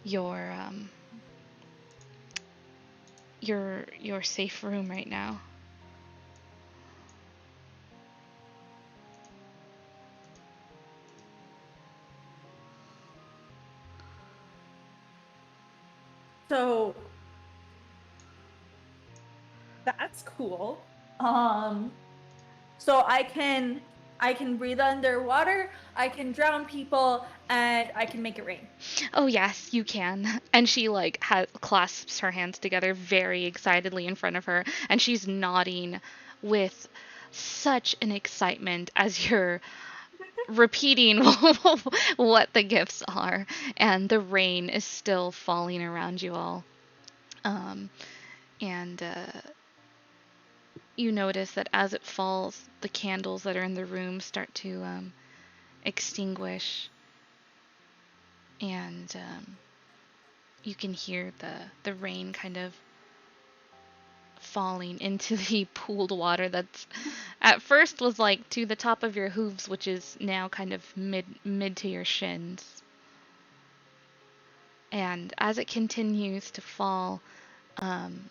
[SPEAKER 2] your your safe room right now.
[SPEAKER 1] So that's cool. So I can breathe underwater, I can drown people, and I can make it rain.
[SPEAKER 2] Oh yes, you can. And she like clasps her hands together very excitedly in front of her, and she's nodding with such an excitement as you're repeating what the gifts are, and the rain is still falling around you all. Um, and you notice that as it falls, the candles that are in the room start to extinguish, and you can hear the rain kind of falling into the pooled water that's at first was like to the top of your hooves, which is now kind of mid to your shins. And as it continues to fall, um,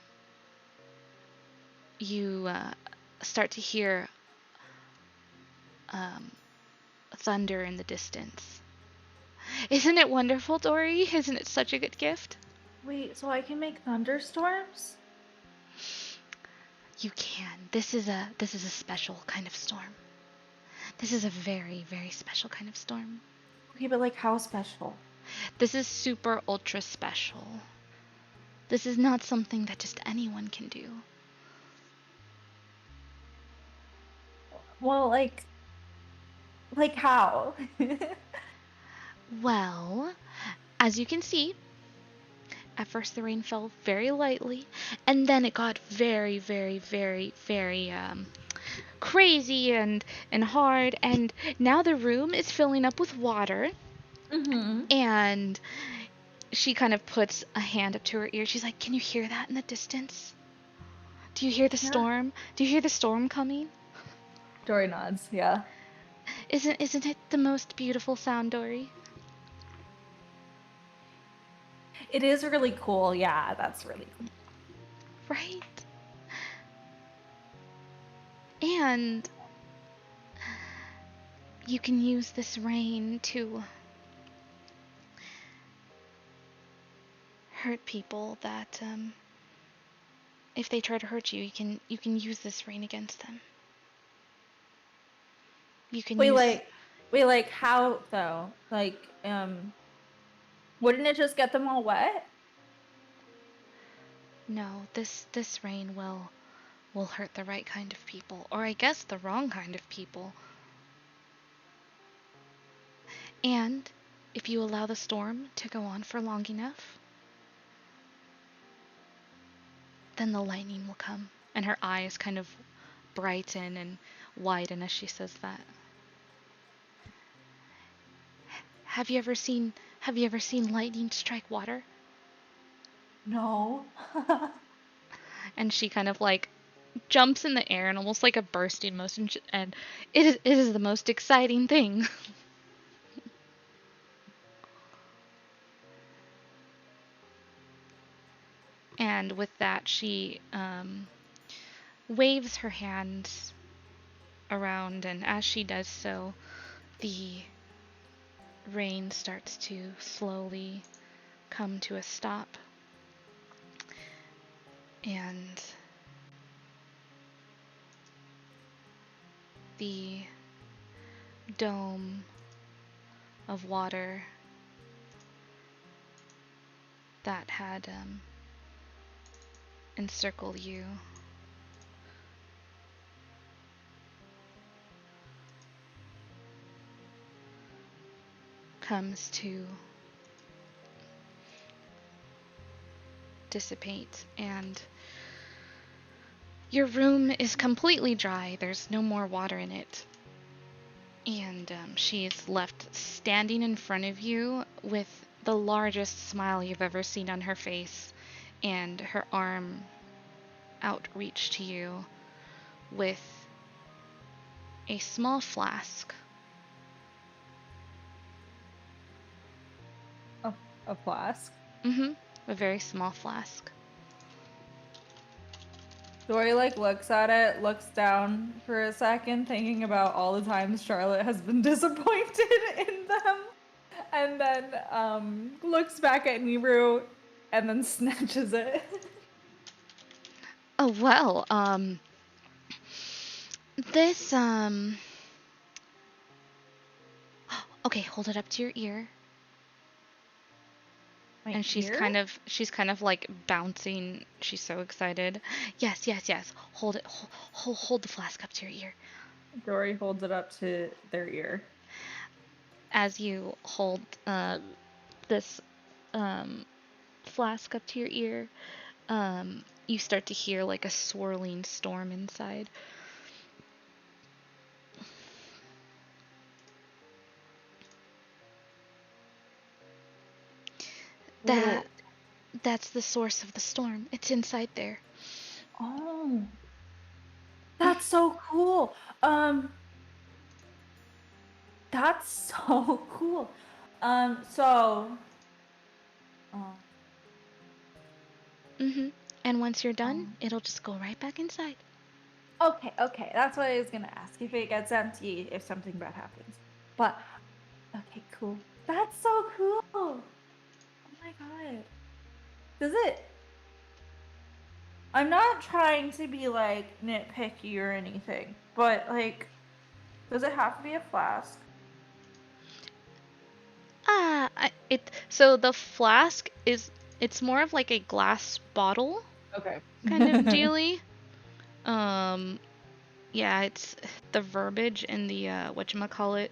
[SPEAKER 2] you start to hear um, thunder in the distance. Isn't it wonderful, Dori? Isn't it such a good gift?
[SPEAKER 1] Wait, so I can make thunderstorms?
[SPEAKER 2] You can. This is a special kind of storm. This is a very, very special kind of storm.
[SPEAKER 1] Okay, but like how special?
[SPEAKER 2] This is super ultra special. This is not something that just anyone can do.
[SPEAKER 1] Well, like how?
[SPEAKER 2] Well, as you can see, at first the rain fell very lightly, and then it got very, very, very, very crazy and hard, and now the room is filling up with water,
[SPEAKER 1] Mm-hmm.
[SPEAKER 2] and she kind of puts a hand up to her ear. She's like, "Can you hear that in the distance? Do you hear the
[SPEAKER 1] Yeah.
[SPEAKER 2] storm? Do you hear the storm coming?
[SPEAKER 1] Dory nods, yeah.
[SPEAKER 2] Isn't it the most beautiful sound, Dory?"
[SPEAKER 1] It is really cool, yeah, that's really cool.
[SPEAKER 2] Right? And you can use this rain to hurt people that if they try to hurt you, you can use this rain against them. You can
[SPEAKER 1] Wait,
[SPEAKER 2] use
[SPEAKER 1] like how though? Wouldn't it just get them all wet?
[SPEAKER 2] no, this rain will hurt the right kind of people, or I guess the wrong kind of people. And if you allow the storm to go on for long enough, then the lightning will come. And her eyes kind of brighten, and widen as she says that. Have you ever seen lightning strike water?
[SPEAKER 1] No.
[SPEAKER 2] And she kind of like jumps in the air in almost like a bursting motion, and it is the most exciting thing. And with that, she waves her hands around, and as she does so, the rain starts to slowly come to a stop. And the dome of water that had encircled you comes to dissipate, and your room is completely dry. There's no more water in it. And she is left standing in front of you with the largest smile you've ever seen on her face, and her arm outreached to you with a small flask.
[SPEAKER 1] A flask.
[SPEAKER 2] A very small flask.
[SPEAKER 1] Dori looks at it, looks down for a second, thinking about all the times Charlotte has been disappointed in them, and then looks back at Neeru and then snatches it.
[SPEAKER 2] Oh well, this okay, hold it up to your ear. And she's kind of like bouncing. She's so excited. Yes. Hold it. Hold the flask up to your ear.
[SPEAKER 1] Dori holds it up to their ear.
[SPEAKER 2] As you hold this flask up to your ear, you start to hear like a swirling storm inside. That's the source of the storm. It's inside there.
[SPEAKER 1] Oh, that's so cool. That's so cool. So.
[SPEAKER 2] And once you're done, it'll just go right back inside.
[SPEAKER 1] Okay. That's what I was gonna ask. If it gets empty, if something bad happens. But okay, cool. That's so cool. Oh my god. Does it? I'm not trying to be like nitpicky or anything, but like, does it have to be a flask?
[SPEAKER 2] So the flask it's more of like a glass bottle.
[SPEAKER 1] Okay.
[SPEAKER 2] Kind of dealy. Yeah, it's the verbiage in the whatchamacallit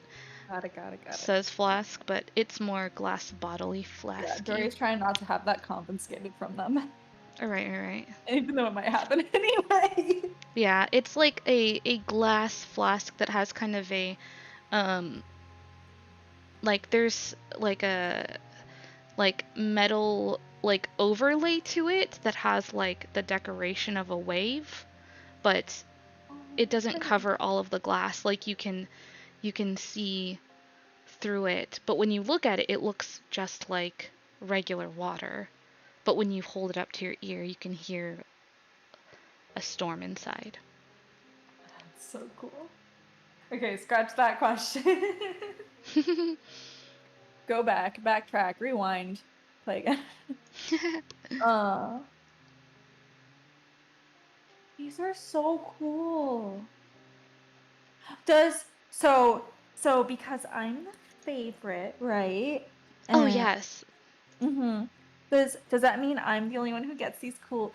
[SPEAKER 1] Got it.
[SPEAKER 2] says flask, but it's more glass bottle-y flasky.
[SPEAKER 1] Yeah, Dori's trying not to have that confiscated from them.
[SPEAKER 2] Alright.
[SPEAKER 1] Even though it might happen anyway.
[SPEAKER 2] Yeah, it's like a glass flask that has kind of a like there's like a metal like overlay to it that has like the decoration of a wave, but it doesn't cover all of the glass. Like you can see through it, but when you look at it, it looks just like regular water. But when you hold it up to your ear, you can hear a storm inside.
[SPEAKER 1] That's so cool. Okay, scratch that question. Go back, backtrack, rewind, play again. These are so cool. So because I'm the favorite, right?
[SPEAKER 2] Oh yes.
[SPEAKER 1] Does that mean I'm the only one who gets these cool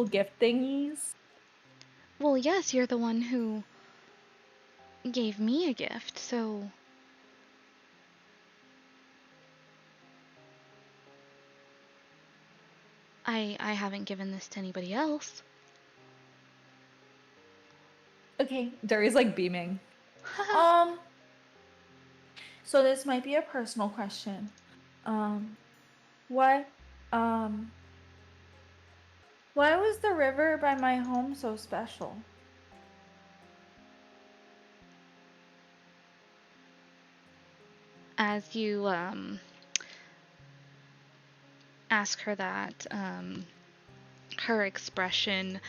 [SPEAKER 1] gift thingies?
[SPEAKER 2] Well, yes, you're the one who gave me a gift, so I haven't given this to anybody else.
[SPEAKER 1] Okay, Dori's like beaming. So this might be a personal question. Um, what, um, why was the river by my home so special?
[SPEAKER 2] As you ask her that, her expression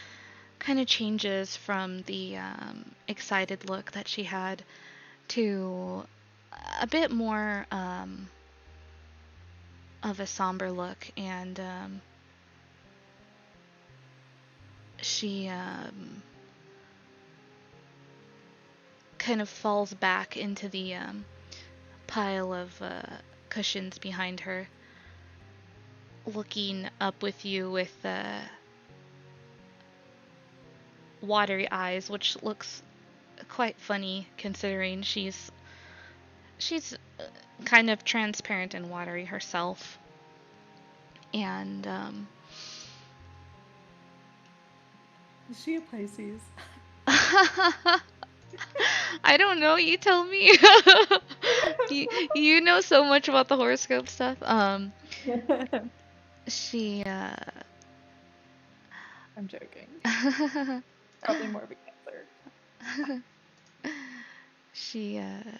[SPEAKER 2] kind of changes from the excited look that she had to a bit more of a somber look, and she kind of falls back into the pile of cushions behind her, looking up with you with watery eyes, which looks quite funny considering she's kind of transparent and watery herself. And
[SPEAKER 1] Is she a Pisces?
[SPEAKER 2] I don't know, you tell me. you know so much about the horoscope stuff. She
[SPEAKER 1] I'm joking. Probably more of a Cancer.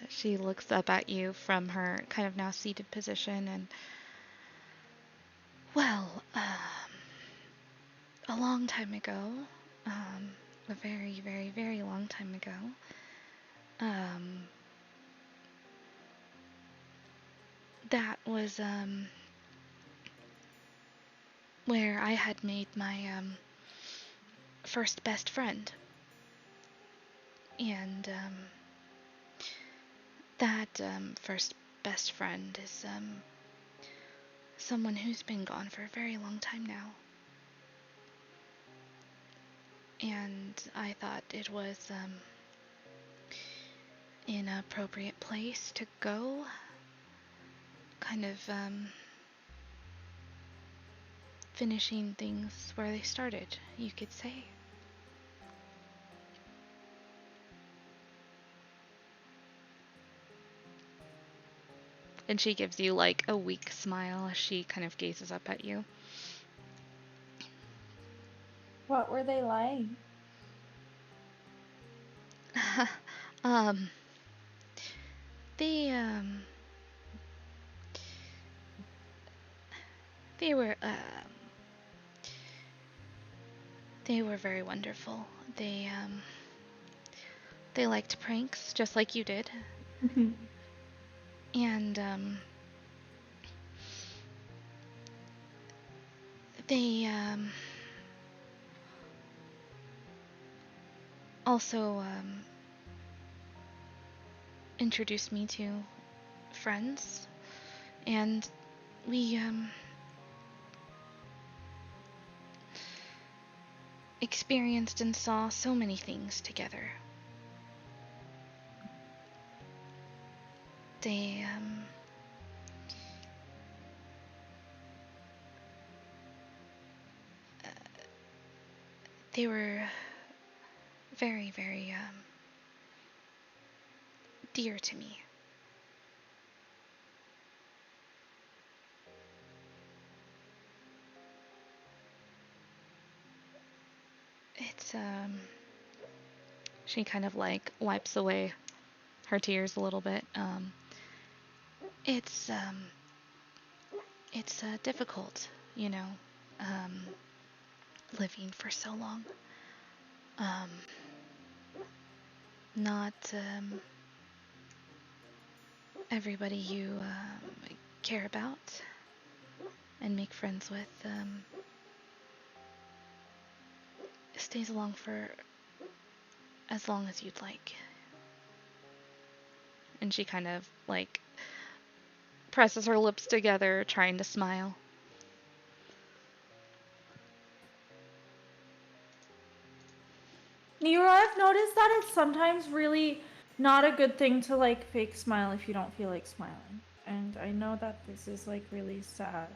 [SPEAKER 2] she looks up at you from her kind of now seated position, and well, a long time ago, a very, very, very long time ago, that was where I had made my first best friend. And that first best friend is someone who's been gone for a very long time now. And I thought it was an appropriate place to go, kind of finishing things where they started, you could say. And she gives you like a weak smile as she kind of gazes up at you.
[SPEAKER 1] What were they like?
[SPEAKER 2] um, they they were they were very wonderful. They liked pranks just like you did. And they also introduced me to friends, and we experienced and saw so many things together. They they were very, very dear to me. It's she kind of like wipes away her tears a little bit. It's difficult, you know, um, living for so long. Not everybody you care about and make friends with stays along for as long as you'd like. And she kind of like presses her lips together, trying to smile.
[SPEAKER 1] Neeru, I've noticed that it's sometimes really not a good thing to like fake smile if you don't feel like smiling. And I know that this is like really sad.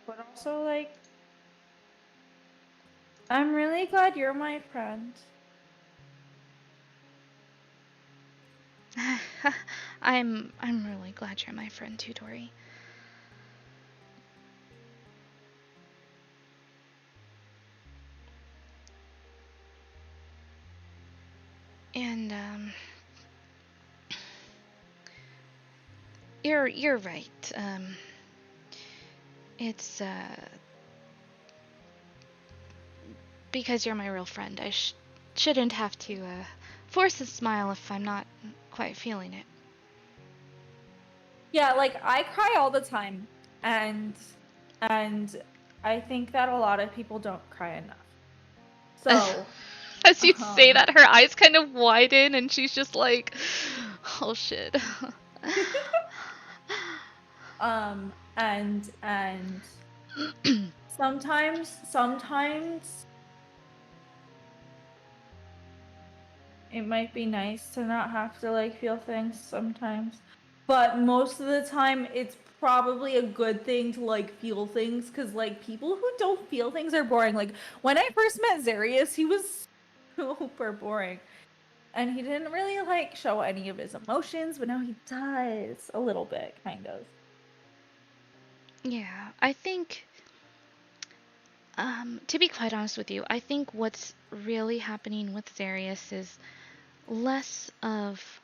[SPEAKER 1] But also like I'm really glad you're my friend.
[SPEAKER 2] I'm really glad you're my friend too, Dori. And you're right. It's because you're my real friend. I shouldn't have to force a smile if I'm not quite feeling it.
[SPEAKER 1] Yeah, like I cry all the time, and I think that a lot of people don't cry enough. So,
[SPEAKER 2] As you say that, her eyes kind of widen, and she's just like, "Oh shit."
[SPEAKER 1] and sometimes it might be nice to not have to like feel things sometimes. But most of the time it's probably a good thing to like feel things, because like people who don't feel things are boring. Like when I first met Zarius, he was super boring. And he didn't really like show any of his emotions, but now he does a little bit, kind of.
[SPEAKER 2] Yeah, I think, to be quite honest with you, I think what's really happening with Zarius is less of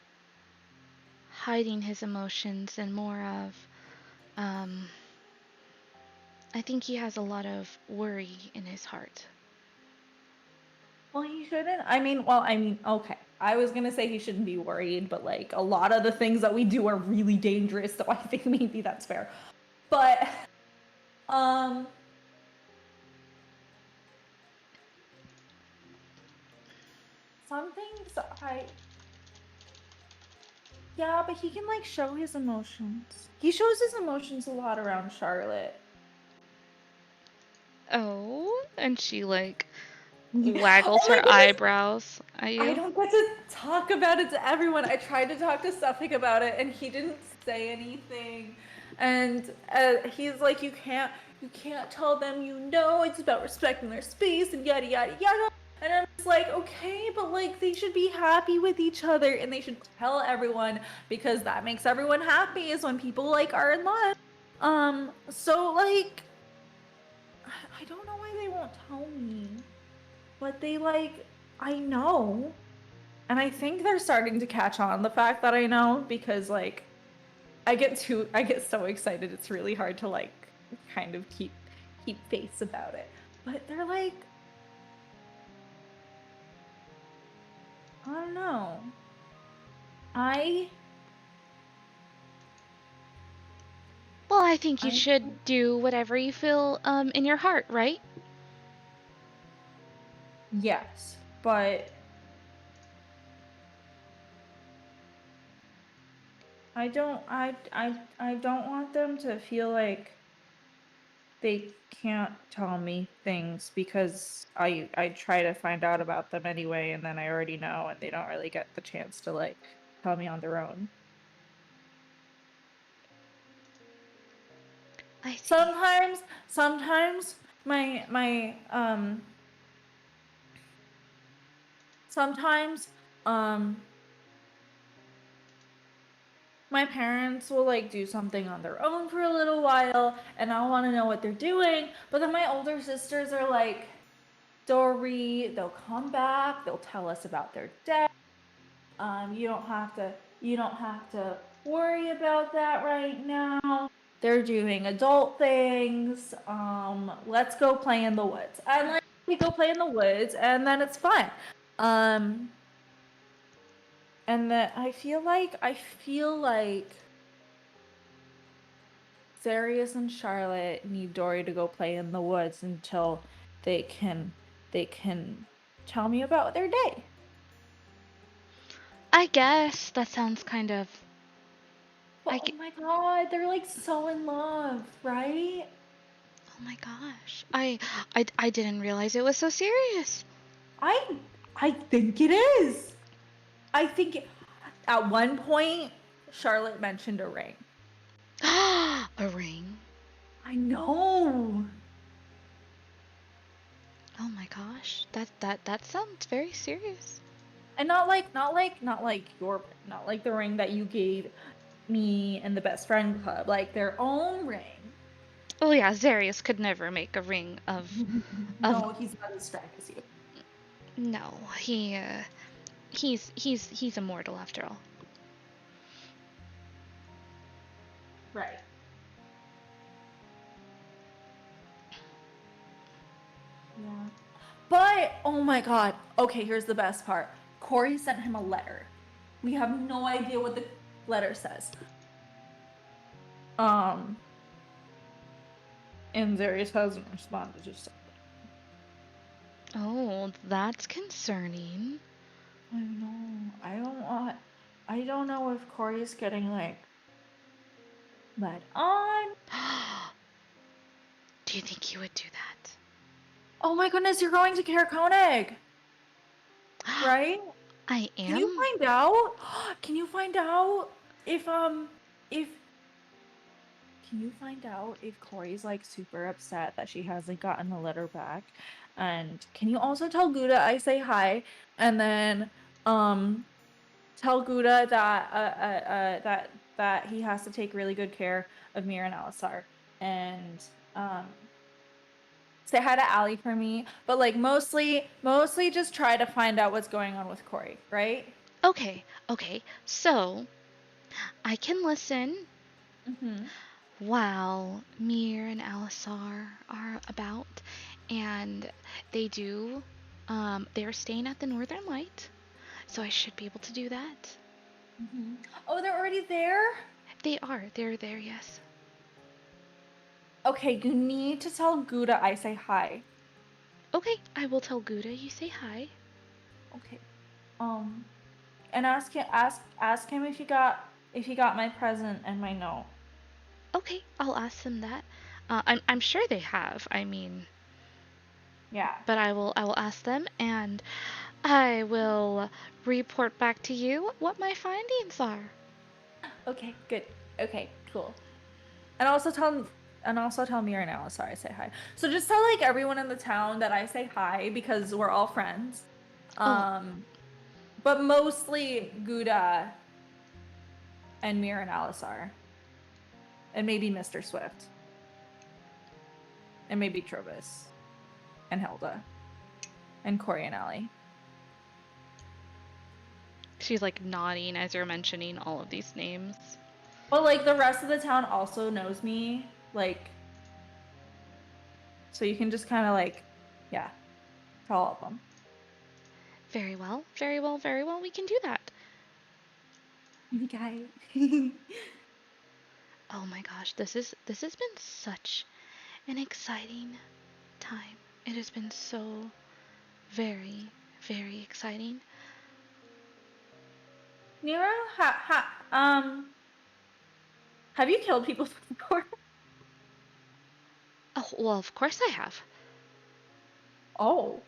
[SPEAKER 2] hiding his emotions and more of, I think he has a lot of worry in his heart.
[SPEAKER 1] Well, he shouldn't. Okay. I was gonna say he shouldn't be worried, but like a lot of the things that we do are really dangerous, so I think maybe that's fair. But um some things yeah, but he can like show his emotions. He shows his emotions a lot around Charlotte.
[SPEAKER 2] Oh, and she like
[SPEAKER 1] Oh
[SPEAKER 2] waggles
[SPEAKER 1] my
[SPEAKER 2] her
[SPEAKER 1] goodness!
[SPEAKER 2] eyebrows at
[SPEAKER 1] I
[SPEAKER 2] you.
[SPEAKER 1] don't get to talk about it to everyone. I tried to talk to Suffolk about it, and he didn't say anything. And he's like, you can't tell them, it's about respecting their space and yada yada yada. And I'm just like, okay, but like they should be happy with each other, and they should tell everyone, because that makes everyone happy. Is when people like are in love. So like, I don't know why they won't tell me, but they like, I know. And I think they're starting to catch on the fact that I know, because like I get so excited, it's really hard to like kind of keep face about it. But they're like, I don't know. I
[SPEAKER 2] Well, I think you
[SPEAKER 1] I
[SPEAKER 2] should do whatever you feel in your heart, right?
[SPEAKER 1] yes, but I don't want them to feel like they can't tell me things, because I try to find out about them anyway, and then I already know, and they don't really get the chance to like tell me on their own.
[SPEAKER 2] I see.
[SPEAKER 1] Sometimes my sometimes um my parents will like do something on their own for a little while, and I'll want to know what they're doing. But then my older sisters are like, Dori, they'll come back, they'll tell us about their day. You don't have to worry about that right now. They're doing adult things. Let's go play in the woods. And like we go play in the woods, and then it's fun. Um and that I feel like Zarius and Charlotte need Dory to go play in the woods until they can they can tell me about their day.
[SPEAKER 2] I guess that sounds kind of.
[SPEAKER 1] But oh my god, they're like so in love, right?
[SPEAKER 2] Oh my gosh. I didn't realize it was so serious.
[SPEAKER 1] I I think it is. I think at one point Charlotte mentioned a ring.
[SPEAKER 2] A ring.
[SPEAKER 1] I know.
[SPEAKER 2] Oh my gosh, that sounds very serious.
[SPEAKER 1] And not like the ring that you gave me and the best friend club, like their own ring.
[SPEAKER 2] Oh yeah, Zarius could never make a ring of
[SPEAKER 1] No, he's not as strong as you.
[SPEAKER 2] no. He's immortal after all.
[SPEAKER 1] Right. Yeah. But oh my god. Okay, here's the best part. Corey sent him a letter. We have no idea what the letter says. And Zarius hasn't responded to something.
[SPEAKER 2] Oh, that's concerning.
[SPEAKER 1] I know. I don't know if Corey's getting like led on.
[SPEAKER 2] Do you think he would do that?
[SPEAKER 1] Oh my goodness, you're going to Care Koenig, right?
[SPEAKER 2] I
[SPEAKER 1] Can you
[SPEAKER 2] am.
[SPEAKER 1] find out? Can you find out if can you find out if Corey's like super upset that she hasn't gotten the letter back? And can you also tell Gouda I say hi? And then tell Gouda that that he has to take really good care of Mir and Alisar. And say hi to Allie for me. But like mostly just try to find out what's going on with Corey, right?
[SPEAKER 2] Okay, okay. So I can listen
[SPEAKER 1] Mm-hmm.
[SPEAKER 2] while Mir and Alisar are about, and they do. They're staying at the Northern Light, so I should be able to do that.
[SPEAKER 1] Mm-hmm. Oh, they're already there?
[SPEAKER 2] They are. They're there. Yes.
[SPEAKER 1] Okay, you need to tell Gouda I say hi.
[SPEAKER 2] Okay, I will tell Gouda you say hi.
[SPEAKER 1] Okay. Um, and ask him if he got my present and my note.
[SPEAKER 2] Okay, I'll ask them that. I'm sure they have. I mean,
[SPEAKER 1] Yeah.
[SPEAKER 2] but I will ask them, and I will report back to you what my findings are.
[SPEAKER 1] Okay, good. Okay, cool. And also tell Mira and Alice I say hi. So just tell like everyone in the town that I say hi because we're all friends.
[SPEAKER 2] Oh,
[SPEAKER 1] But mostly Gouda and Mira and Alice are. And maybe Mr. Swift. And maybe Trovis. And Hilda. And Corey and Allie.
[SPEAKER 2] she's like nodding as you're mentioning all of these names.
[SPEAKER 1] But like the rest of the town also knows me. Like, so you can just kind of like, yeah, tell all of them.
[SPEAKER 2] Very well, very well, very well. We can do that.
[SPEAKER 1] Okay.
[SPEAKER 2] Oh my gosh, this has been such an exciting time. It has been so very, very exciting.
[SPEAKER 1] Nero, have you killed people before?
[SPEAKER 2] Oh, well, of course I have.
[SPEAKER 1] Oh.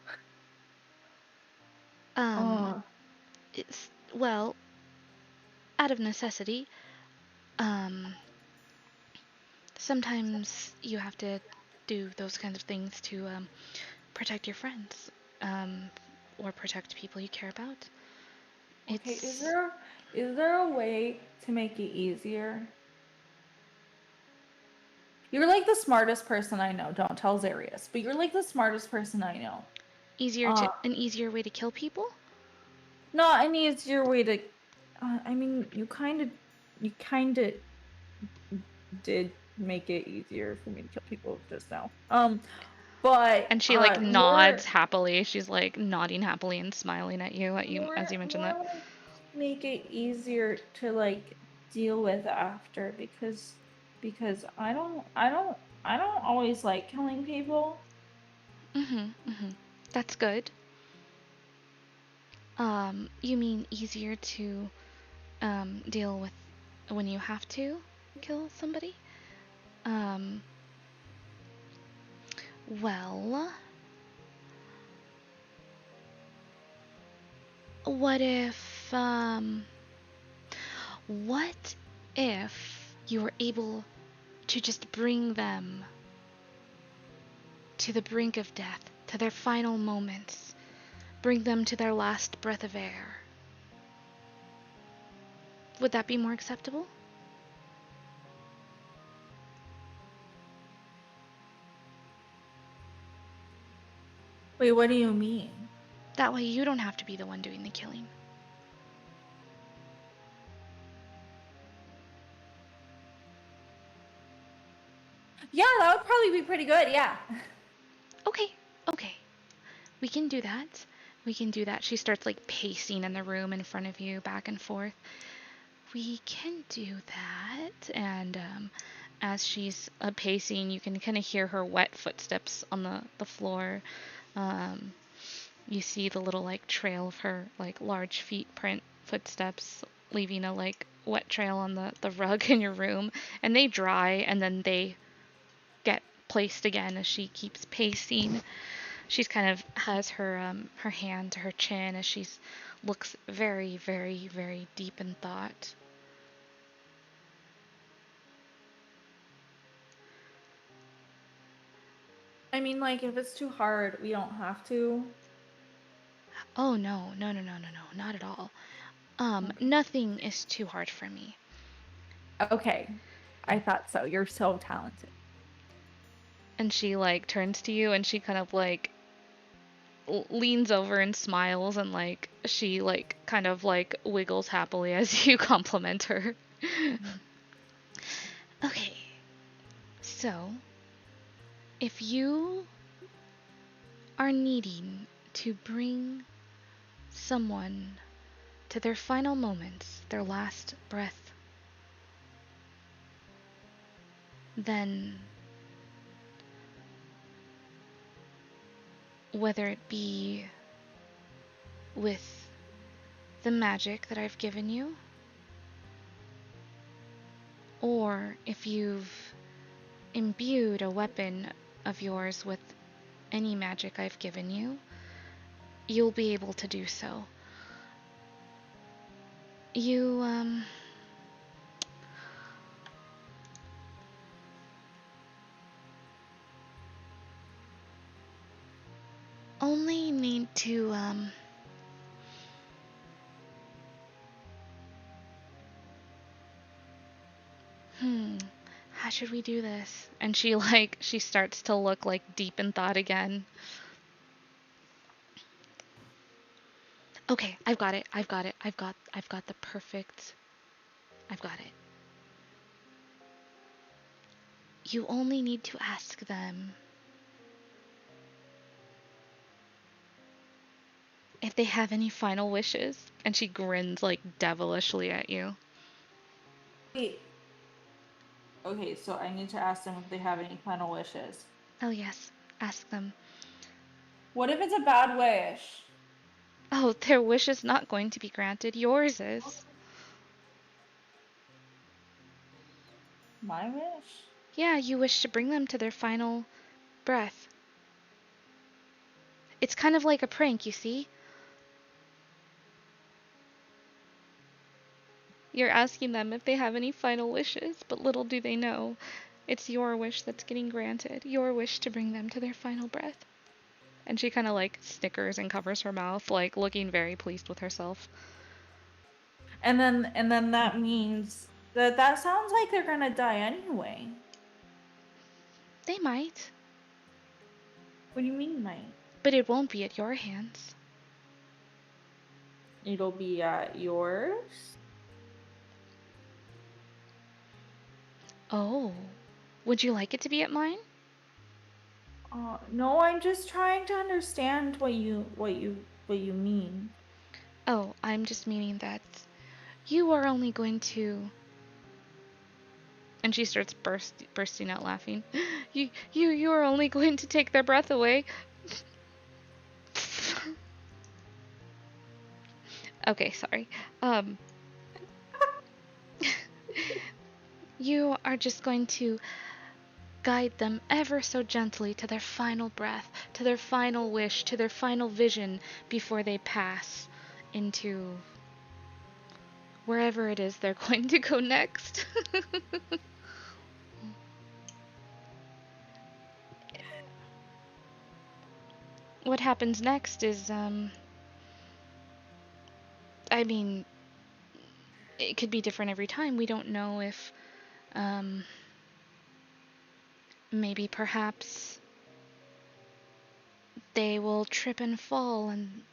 [SPEAKER 2] Um, it's, well, out of necessity. Um, sometimes you have to do those kinds of things to protect your friends, um, or protect people you care about.
[SPEAKER 1] Okay,
[SPEAKER 2] It's
[SPEAKER 1] is there a way to make it easier? You're like the smartest person I know. Don't tell Zarius, but you're like the smartest person I know.
[SPEAKER 2] an easier way to kill people.
[SPEAKER 1] Not an easier way to. I mean, you kind of did make it easier for me to kill people just now. But
[SPEAKER 2] And she like nods happily. She's like nodding happily and smiling at you as you mentioned that.
[SPEAKER 1] like make it easier to like deal with after because I don't always like killing people.
[SPEAKER 2] Mhm. That's good. You mean easier to deal with when you have to kill somebody? Um, well, what if what if you were able to just bring them to the brink of death to their final moments. Bring them to their last breath of air. Would that be more acceptable?
[SPEAKER 1] Wait, what do you mean?
[SPEAKER 2] That way you don't have to be the one doing the killing.
[SPEAKER 1] Yeah, that would probably be pretty good, yeah.
[SPEAKER 2] Okay. We can do that. She starts like pacing in the room in front of you, back and forth. We can do that. And as she's pacing, you can kind of hear her wet footsteps on the floor. You see the little like trail of her like large print footsteps leaving a like wet trail on the rug in your room, and they dry and then they get placed again as she keeps pacing. She's kind of has her hand to her chin as she's looks very, very, very deep in thought.
[SPEAKER 1] I mean, like, if it's too hard, we don't have to.
[SPEAKER 2] Oh no, not at all.
[SPEAKER 1] Okay.
[SPEAKER 2] Nothing is too hard for me.
[SPEAKER 1] Okay. I thought so. You're so talented.
[SPEAKER 2] And she like turns to you and she kind of like leans over and smiles, and like she like kind of like wiggles happily as you compliment her. Okay. So, if you are needing to bring someone to their final moments, their last breath, then whether it be with the magic that I've given you, or if you've imbued a weapon of yours with any magic I've given you, you'll be able to do so. You, only need to, how should we do this? And she starts to look like deep in thought again. Okay, I've got it. I've got the perfect, I've got it. You only need to ask them if they have any final wishes. And she grins like devilishly at you.
[SPEAKER 1] Wait. Okay, so I need to ask them if they have any final wishes.
[SPEAKER 2] Oh yes, ask them.
[SPEAKER 1] What if it's a bad wish?
[SPEAKER 2] Oh, their wish is not going to be granted. Yours is.
[SPEAKER 1] My wish?
[SPEAKER 2] Yeah, you wish to bring them to their final breath. It's kind of like a prank, you see? You're asking them if they have any final wishes, but little do they know, it's your wish that's getting granted. Your wish to bring them to their final breath. And she kind of like snickers and covers her mouth, like looking very pleased with herself.
[SPEAKER 1] And then that means that sounds like they're gonna die anyway.
[SPEAKER 2] They might.
[SPEAKER 1] What do you mean, might?
[SPEAKER 2] But it won't be at your hands.
[SPEAKER 1] It'll be at yours?
[SPEAKER 2] Oh. Would you like it to be at mine?
[SPEAKER 1] No, I'm just trying to understand what you mean.
[SPEAKER 2] Oh, I'm just meaning that you are only going to... And she starts bursting out laughing. You are only going to take their breath away. Okay, sorry. You are just going to guide them ever so gently to their final breath, to their final wish, to their final vision before they pass into wherever it is they're going to go next. what happens next is, I mean, it could be different every time. We don't know if, um, maybe perhaps they will trip and fall and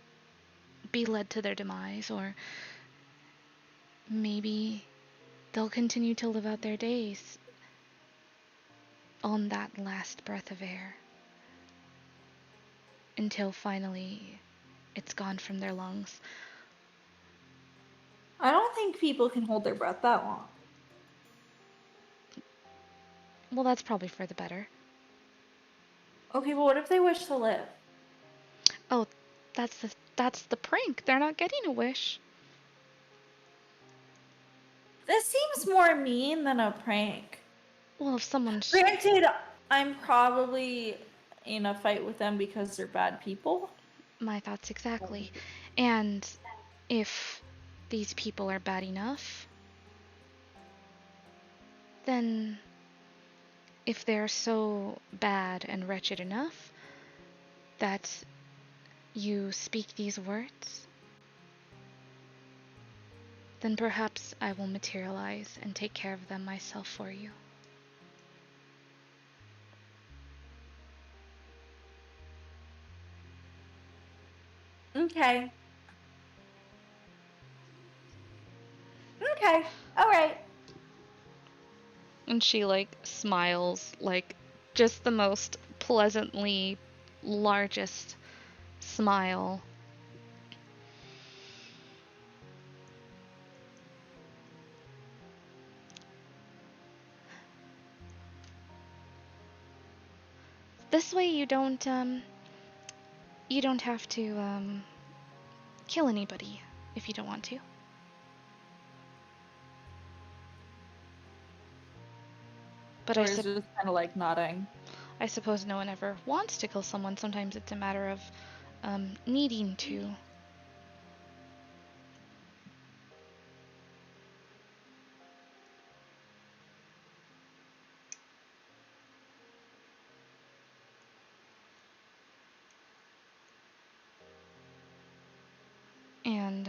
[SPEAKER 2] be led to their demise, or maybe they'll continue to live out their days on that last breath of air until finally it's gone from their lungs.
[SPEAKER 1] I don't think people can hold their breath that long.
[SPEAKER 2] Well, that's probably for the better.
[SPEAKER 1] Okay, but what if they wish to live?
[SPEAKER 2] Oh, that's the prank. They're not getting a wish.
[SPEAKER 1] This seems more mean than a prank.
[SPEAKER 2] Well, if someone's
[SPEAKER 1] Granted, I'm probably in a fight with them because they're bad people.
[SPEAKER 2] my thoughts exactly. And if these people are bad enough, then if they're so bad and wretched enough that you speak these words, then perhaps I will materialize and take care of them myself for you.
[SPEAKER 1] Okay. Okay. All right.
[SPEAKER 2] And she smiles, just the most pleasantly largest smile. This way you don't have to kill anybody if you don't want to. But
[SPEAKER 1] Or is just kind of like nodding.
[SPEAKER 2] I suppose no one ever wants to kill someone. Sometimes it's a matter of needing to. And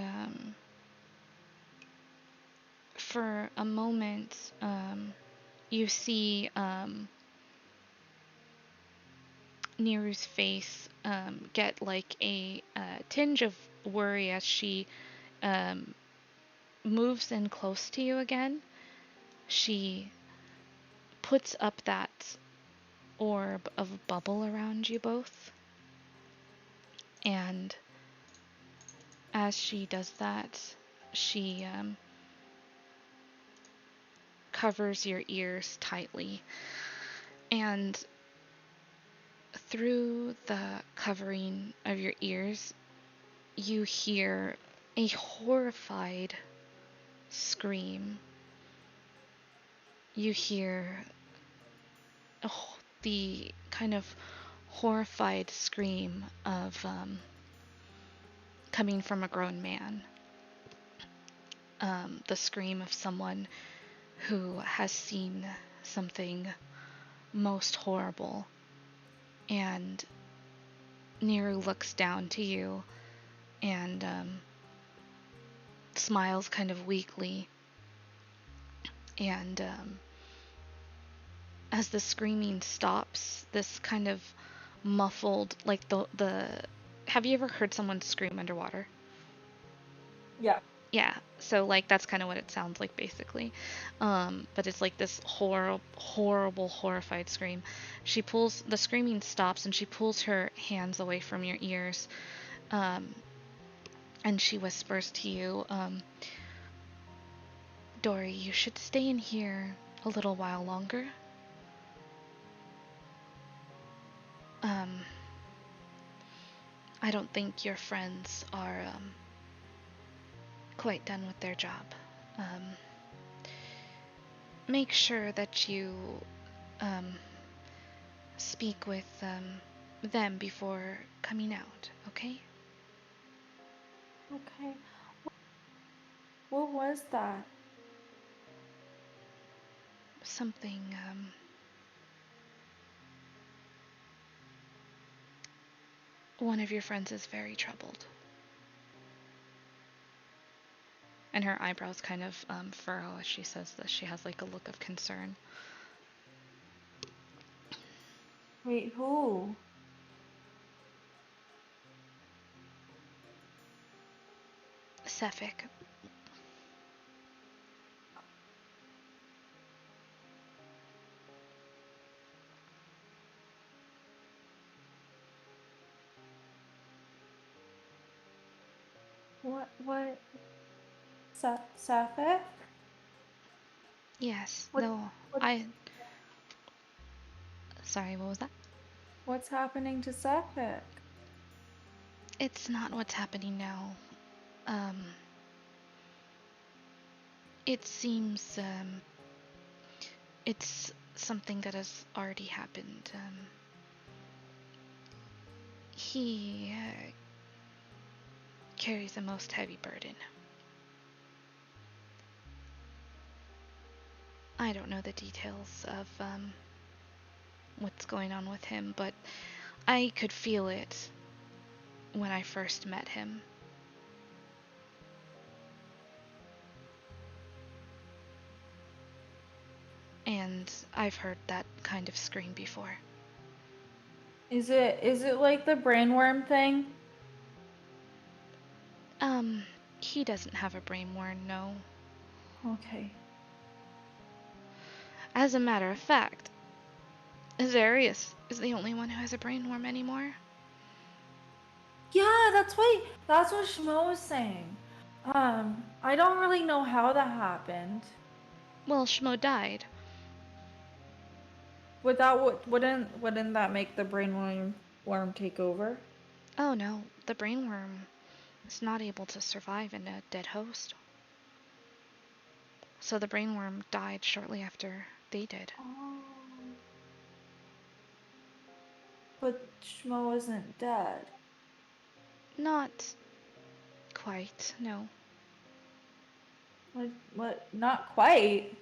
[SPEAKER 2] for a moment, you see Neeru's face get a tinge of worry as she um, moves in close to you again. She puts up that orb of bubble around you both. And as she does that, she covers your ears tightly. And through the covering of your ears, you hear a horrified scream. You hear the kind of horrified scream of coming from a grown man. The scream of someone who has seen something most horrible. And Neeru looks down to you and smiles kind of weakly. And as the screaming stops, this kind of muffled, the have you ever heard someone scream underwater?
[SPEAKER 1] Yeah.
[SPEAKER 2] Yeah, so that's kind of what it sounds like basically. But it's this horrible, horrified scream. The screaming stops and she pulls her hands away from your ears. And she whispers to you, Dori, you should stay in here a little while longer. I don't think your friends are quite done with their job. Make sure that you speak with them before coming out, okay?
[SPEAKER 1] Okay. What was that?
[SPEAKER 2] Something One of your friends is very troubled. And her eyebrows kind of furrow as she says this. She has like a look of concern.
[SPEAKER 1] Wait, who?
[SPEAKER 2] Sefik.
[SPEAKER 1] What? Sapphic?
[SPEAKER 2] Yes,
[SPEAKER 1] What,
[SPEAKER 2] no,
[SPEAKER 1] what,
[SPEAKER 2] Sorry, what was that?
[SPEAKER 1] what's happening to Sapphic?
[SPEAKER 2] It's not what's happening now. Um, it seems, it's something that has already happened. He carries a most heavy burden. I don't know the details of what's going on with him, but I could feel it when I first met him. And I've heard that kind of scream before.
[SPEAKER 1] Is it like the brainworm thing?
[SPEAKER 2] He doesn't have a brain worm, no.
[SPEAKER 1] Okay.
[SPEAKER 2] As a matter of fact, Azarius is the only one who has a brain worm anymore.
[SPEAKER 1] Yeah, that's what Shmo was saying. I don't really know how that happened.
[SPEAKER 2] Well, Shmo died.
[SPEAKER 1] Wouldn't that make the brainworm take over?
[SPEAKER 2] Oh no, the brain worm is not able to survive in a dead host. So the brain worm died shortly after they did.
[SPEAKER 1] Oh. But Shmo isn't dead.
[SPEAKER 2] Not quite, no.
[SPEAKER 1] What? Not quite.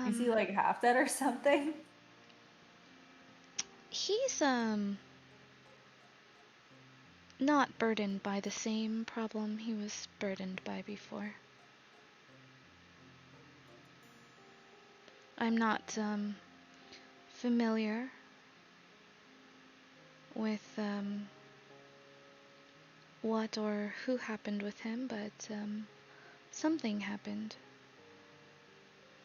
[SPEAKER 1] Is he like half dead or something?
[SPEAKER 2] He's, not burdened by the same problem he was burdened by before. I'm not, familiar with, what or who happened with him, but, something happened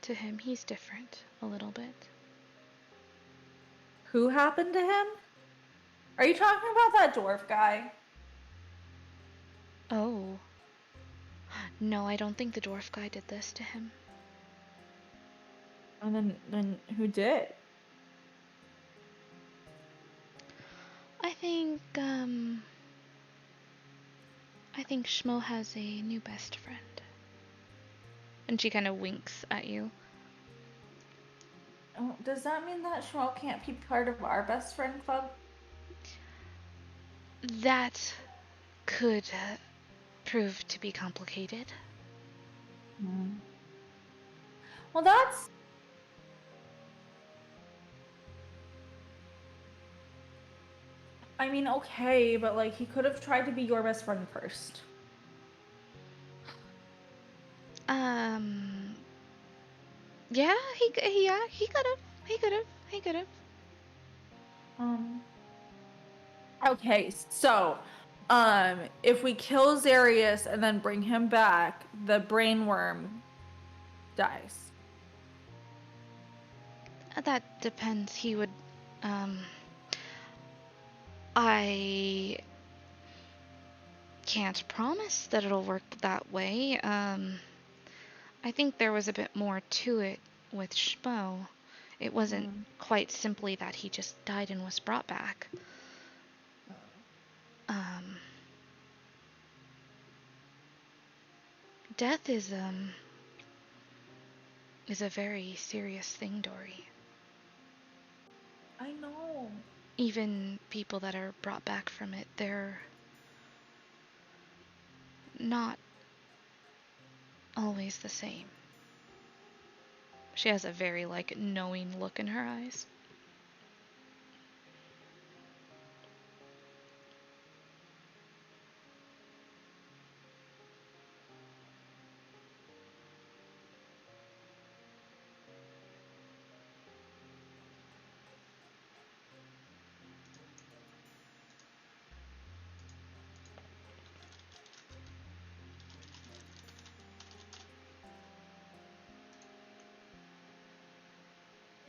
[SPEAKER 2] to him. He's different a little bit.
[SPEAKER 1] Who happened to him? Are you talking about that dwarf guy?
[SPEAKER 2] Oh. No, I don't think the dwarf guy did this to him.
[SPEAKER 1] And then who did?
[SPEAKER 2] I think Shmo has a new best friend. And she kind of winks at you.
[SPEAKER 1] Oh, does that mean that Shmo can't be part of our best friend club?
[SPEAKER 2] That could prove to be complicated.
[SPEAKER 1] Well, that's... I mean, okay, but like he could have tried to be your best friend first.
[SPEAKER 2] Yeah, he could have. He could have.
[SPEAKER 1] Okay, so if we kill Zarius and then bring him back, the brainworm dies.
[SPEAKER 2] That depends. He would, I can't promise that it'll work that way. I think there was a bit more to it with Shmo. It wasn't quite simply that he just died and was brought back. Death is a very serious thing, Dori.
[SPEAKER 1] I know.
[SPEAKER 2] Even people that are brought back from it, they're not always the same. She has a very, like, knowing look in her eyes.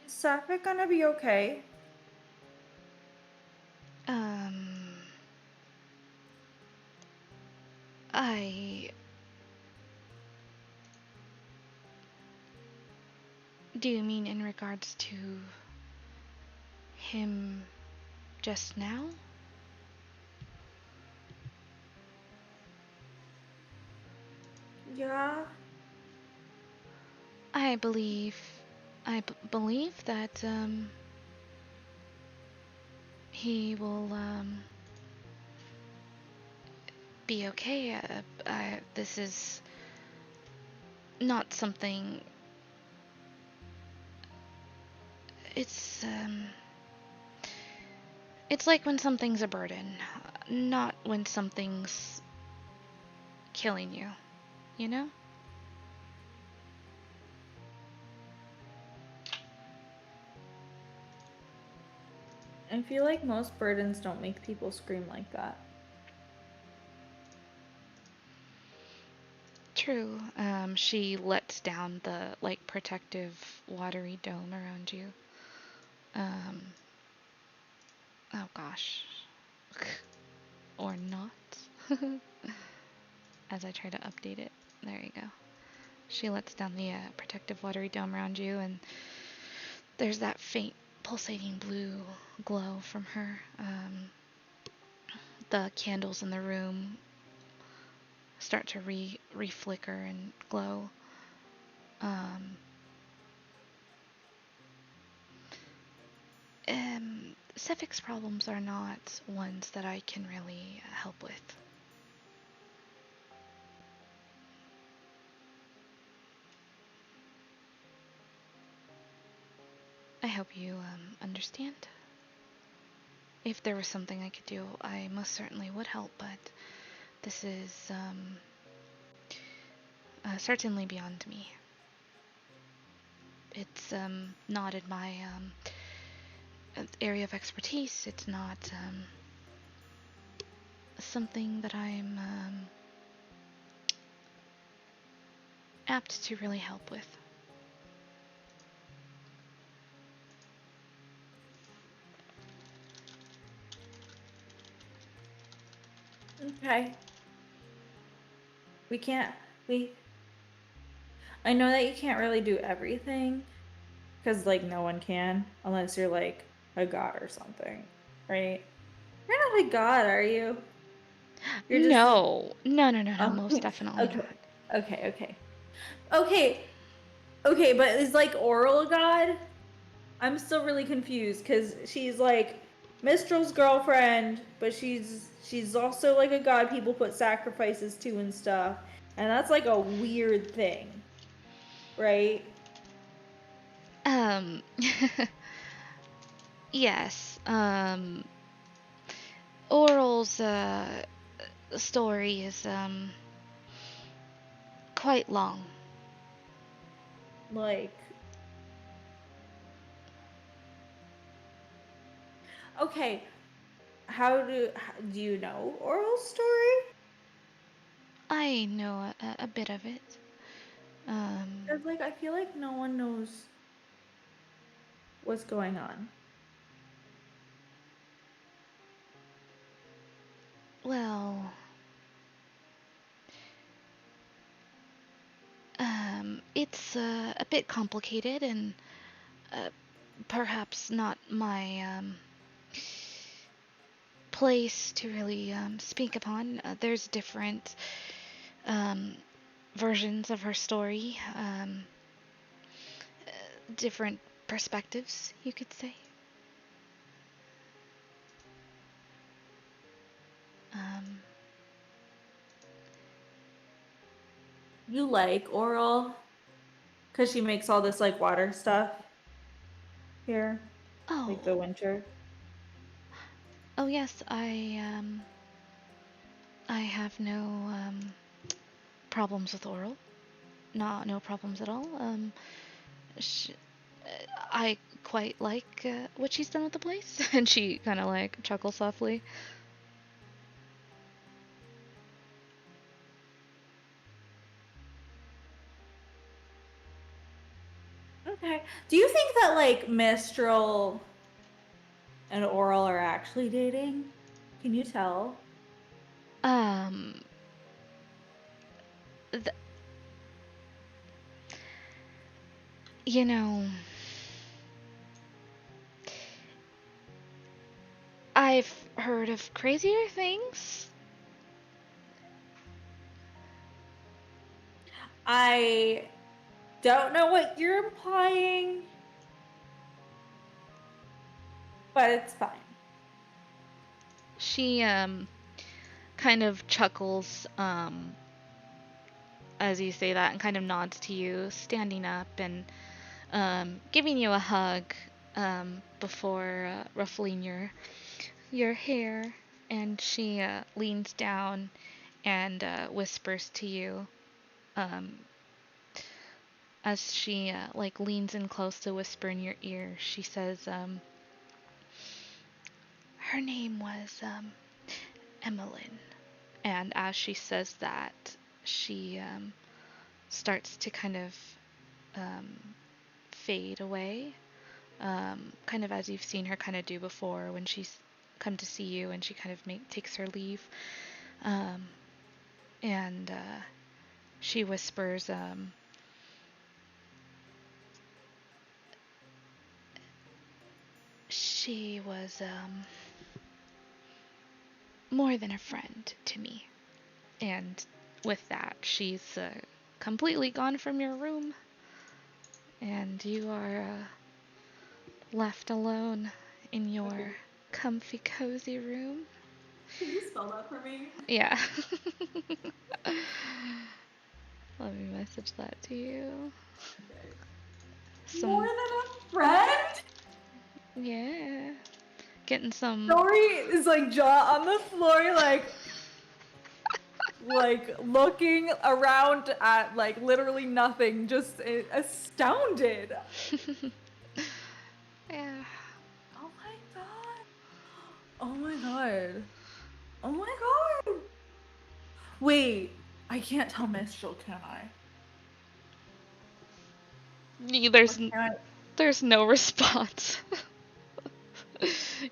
[SPEAKER 1] Is Sapphic gonna be okay?
[SPEAKER 2] I... Do you mean in regards to him just now?
[SPEAKER 1] Yeah.
[SPEAKER 2] I believe... believe that, he will, be okay. This is not something... It's, it's like when something's a burden, not when something's killing you, you know?
[SPEAKER 1] I feel like most burdens don't make people scream like that.
[SPEAKER 2] True. She lets down the, like, protective watery dome around you. Oh gosh. Or not. As I try to update it. There you go. She lets down the protective watery dome around you, and there's that faint pulsating blue glow from her. The candles in the room start to re-flicker and glow. Cephic's problems are not ones that I can really help with. I hope you understand. If there was something I could do, I most certainly would help, but this is certainly beyond me. It's not in my area of expertise. It's not something that I'm apt to really help with.
[SPEAKER 1] Okay. I know that you can't really do everything, because, like, no one can, unless you're, like, a god or something, right? You're not a god, are you? You're just...
[SPEAKER 2] No,
[SPEAKER 1] Oh,
[SPEAKER 2] most definitely
[SPEAKER 1] okay,
[SPEAKER 2] not.
[SPEAKER 1] okay, okay, but is, like, Oral a god? I'm still really confused, because she's, like, Mistral's girlfriend, but she's also, like, a god people put sacrifices to and stuff, and that's, like, a weird thing, right?
[SPEAKER 2] Um, yes. Oral's story is quite long.
[SPEAKER 1] Like, okay, do you know Oral's story?
[SPEAKER 2] I know a bit of it. Um,
[SPEAKER 1] Because, like, I feel like no one knows what's going on.
[SPEAKER 2] well, it's a bit complicated and uh, perhaps not my place to really speak upon. There's different um, versions of her story, different perspectives, you could say. Um,
[SPEAKER 1] You like Oral? Because she makes all this, like, water stuff here.
[SPEAKER 2] Oh.
[SPEAKER 1] Like the winter.
[SPEAKER 2] Oh yes, I have no problems with oral. No problems at all. Sh I quite like what she's done with the place. And she kind of like chuckles softly.
[SPEAKER 1] Okay. Do you think that, like, Mistral and Oral are actually dating? Can you tell?
[SPEAKER 2] Um, th you know, I've heard of crazier things.
[SPEAKER 1] I don't know what you're implying, but it's fine.
[SPEAKER 2] She kind of chuckles as you say that and kind of nods to you, standing up and giving you a hug before ruffling your hair. And she leans down and whispers to you as she like leans in close to whisper in your ear. She says, her name was Emmeline. And as she says that, she starts to kind of fade away, kind of as you've seen her kind of do before when she's come to see you and she kind of takes her leave. And she whispers, she was more than a friend to me. And with that, she's completely gone from your room. And you are left alone in your comfy, cozy room.
[SPEAKER 1] Can you spell that for me?
[SPEAKER 2] Yeah. Let me message that to you.
[SPEAKER 1] Okay. More than a friend?
[SPEAKER 2] Yeah. Getting some.
[SPEAKER 1] Dori is like jaw on the floor, like looking around at like literally nothing, just astounded.
[SPEAKER 2] Yeah.
[SPEAKER 1] Oh my god. Oh my god. Oh my god. Wait, I can't tell Mistral, can I?
[SPEAKER 2] There's no response.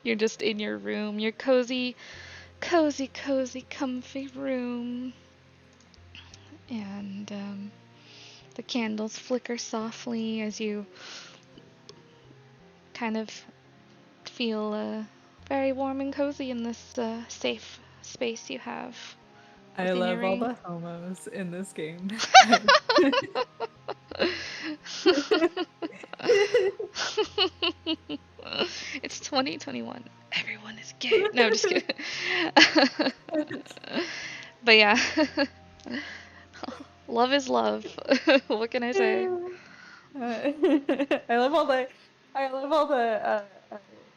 [SPEAKER 2] You're just in your room, your cozy, comfy room. And the candles flicker softly as you kind of feel very warm and cozy in this safe space you have
[SPEAKER 1] I
[SPEAKER 2] within your
[SPEAKER 1] love all
[SPEAKER 2] ring.
[SPEAKER 1] the homos in this game.
[SPEAKER 2] It's 2021. Everyone is gay. No, I'm just kidding. But yeah. Love is love. What can I say?
[SPEAKER 1] I love all the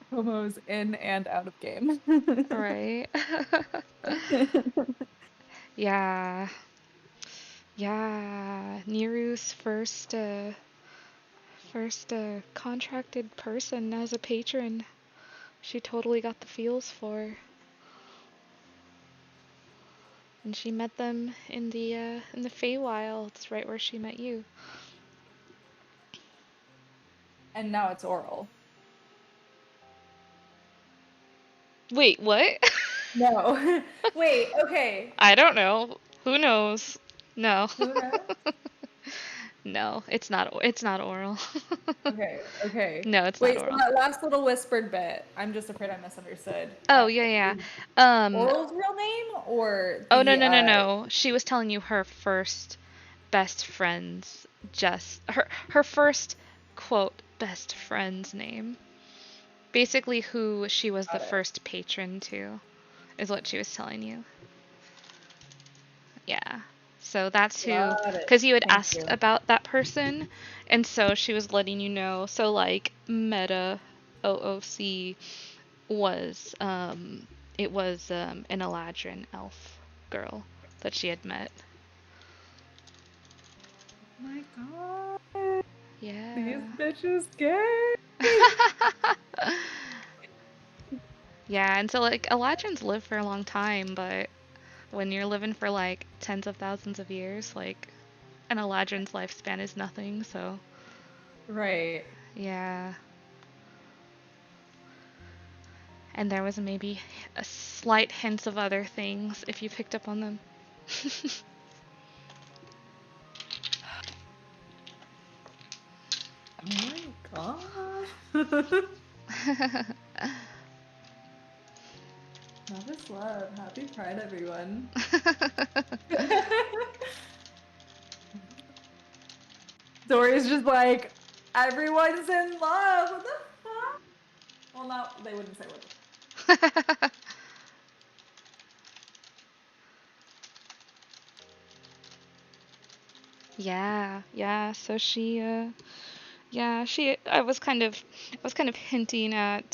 [SPEAKER 1] homos in and out of game.
[SPEAKER 2] Right. Yeah. Yeah. Neeru's first contracted person as a patron. She totally got the feels for. And she met them in the Feywilds, right where she met you.
[SPEAKER 1] And now it's oral.
[SPEAKER 2] Wait, what?
[SPEAKER 1] No. Wait, okay.
[SPEAKER 2] I don't know. Who knows? No.
[SPEAKER 1] Who knows?
[SPEAKER 2] No, it's not. It's not oral.
[SPEAKER 1] Okay.
[SPEAKER 2] No, it's not
[SPEAKER 1] Wait, so
[SPEAKER 2] oral.
[SPEAKER 1] that last little whispered bit, I'm just afraid I misunderstood.
[SPEAKER 2] Oh yeah,
[SPEAKER 1] Is
[SPEAKER 2] yeah.
[SPEAKER 1] Oral's real name or
[SPEAKER 2] Oh no
[SPEAKER 1] the
[SPEAKER 2] no no no. She was telling you her first best friend's her first quote best friend's name. Basically, who she was the
[SPEAKER 1] got it.
[SPEAKER 2] first patron to, is what she was telling you. Yeah. So that's who,
[SPEAKER 1] Got it.
[SPEAKER 2] because you had
[SPEAKER 1] Thank
[SPEAKER 2] asked
[SPEAKER 1] you.
[SPEAKER 2] about that person, and so she was letting you know. So like Meta OOC was it was an Eladrin elf girl that she had met.
[SPEAKER 1] Oh my god. These
[SPEAKER 2] Yeah.
[SPEAKER 1] bitches gay.
[SPEAKER 2] Yeah, and so like Eladrins live for a long time, but when you're living for like tens of thousands of years, like an Eladrin's lifespan is nothing, so
[SPEAKER 1] Right.
[SPEAKER 2] yeah. And there was maybe a slight hints of other things if you picked up on them.
[SPEAKER 1] Oh my god. Love is love. Happy Pride, everyone. Dori's just like, everyone's in love. What the fuck? Well, not, they wouldn't say what the
[SPEAKER 2] Yeah, yeah. So I was kind of hinting at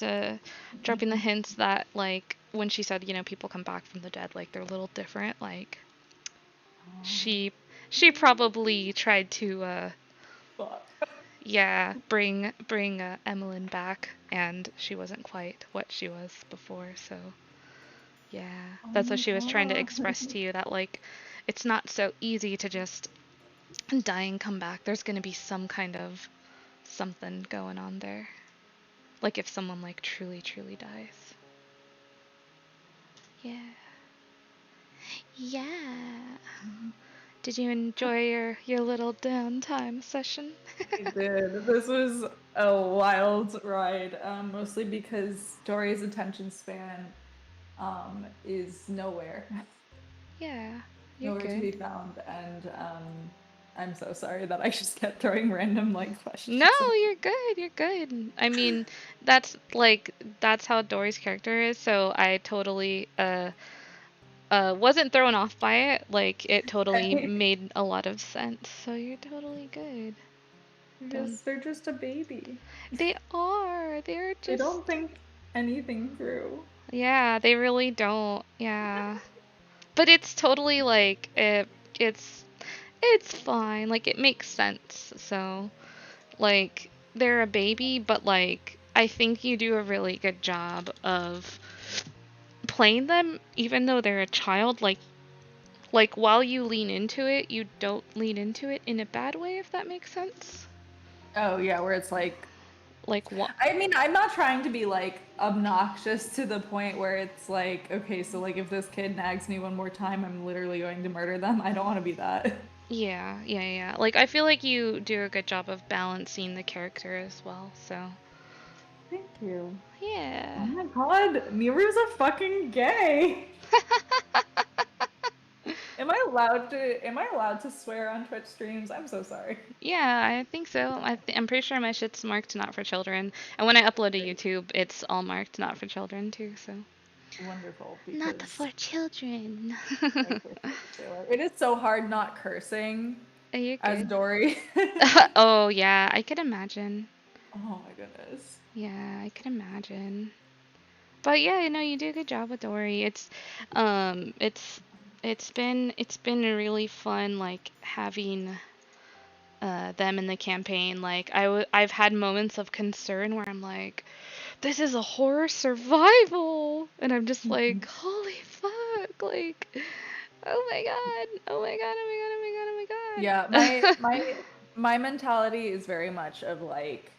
[SPEAKER 2] dropping the hints that like when she said, people come back from the dead, like they're a little different. Like she she probably tried to
[SPEAKER 1] fuck.
[SPEAKER 2] yeah, bring Emmeline back, and she wasn't quite what she was before. So yeah,
[SPEAKER 1] Oh
[SPEAKER 2] that's what
[SPEAKER 1] my
[SPEAKER 2] she was trying to
[SPEAKER 1] god.
[SPEAKER 2] express to you, that like it's not so easy to just die and come back. There's gonna be some kind of something going on there. Like if someone like truly, truly dies. Yeah. Yeah. Did you enjoy your little downtime session?
[SPEAKER 1] I did. This was a wild ride, mostly because Dory's attention span is nowhere.
[SPEAKER 2] Yeah, you're
[SPEAKER 1] Nowhere to be
[SPEAKER 2] good.
[SPEAKER 1] found, and I'm so sorry that I just kept throwing random like
[SPEAKER 2] No,
[SPEAKER 1] questions.
[SPEAKER 2] you're good. You're good. I mean, that's how Dory's character is, so I totally wasn't thrown off by it. Like it totally made a lot of sense. So you're totally good. Don't.
[SPEAKER 1] Because they're just a baby.
[SPEAKER 2] They are. They're
[SPEAKER 1] They
[SPEAKER 2] just.
[SPEAKER 1] don't think anything through.
[SPEAKER 2] Yeah, they really don't. Yeah. But it's totally like it's fine. Like it makes sense. So, like they're a baby, but like I think you do a really good job of playing them even though they're a child. Like while you lean into it, you don't lean into it in a bad way, if that makes sense.
[SPEAKER 1] Oh yeah, where it's like,
[SPEAKER 2] Like what?
[SPEAKER 1] I mean, I'm not trying to be like obnoxious to the point where it's like, okay, so like if this kid nags me one more time, I'm literally going to murder them. I don't want to be that.
[SPEAKER 2] Yeah, yeah, yeah. Like I feel like you do a good job of balancing the character as well. So,
[SPEAKER 1] Thank you. Oh
[SPEAKER 2] yeah.
[SPEAKER 1] my god, Neeru's a fucking gay. Am I allowed to swear on Twitch streams? I'm so sorry.
[SPEAKER 2] Yeah, I think so. I'm pretty sure my shit's marked not for children. And when I upload to
[SPEAKER 1] Great.
[SPEAKER 2] YouTube, it's all marked not for children too, so.
[SPEAKER 1] Wonderful,
[SPEAKER 2] Not
[SPEAKER 1] because
[SPEAKER 2] for children.
[SPEAKER 1] I curse like a sailor. It is so hard not cursing
[SPEAKER 2] Are you
[SPEAKER 1] as
[SPEAKER 2] good?
[SPEAKER 1] Dory.
[SPEAKER 2] Oh, yeah, I could imagine.
[SPEAKER 1] Oh my goodness.
[SPEAKER 2] Yeah, I could imagine. But yeah, you do a good job with Dory. Um, it's, it's been really fun, like, having them in the campaign. Like I've had moments of concern where I'm like, this is a horror survival, and I'm just like, holy fuck, like, oh my god, oh my god, oh my god, oh my god,
[SPEAKER 1] Yeah,
[SPEAKER 2] oh my god.
[SPEAKER 1] my mentality is very much of like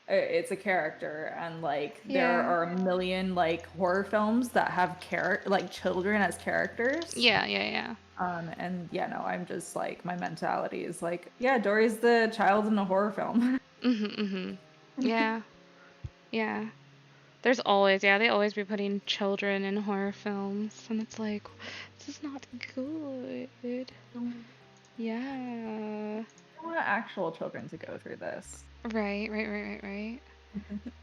[SPEAKER 1] it's a character, and like there
[SPEAKER 2] Yeah,
[SPEAKER 1] are a million like horror films that have like children as characters.
[SPEAKER 2] yeah, yeah, yeah.
[SPEAKER 1] And yeah, no, I'm just like my mentality is like, yeah, Dory's the child in a horror film.
[SPEAKER 2] Mhm, mhm. Yeah, yeah. There's always, yeah, they always be putting children in horror films, and it's like, this is not good. Yeah.
[SPEAKER 1] I want actual children to go through this.
[SPEAKER 2] Right, right, right, right, right.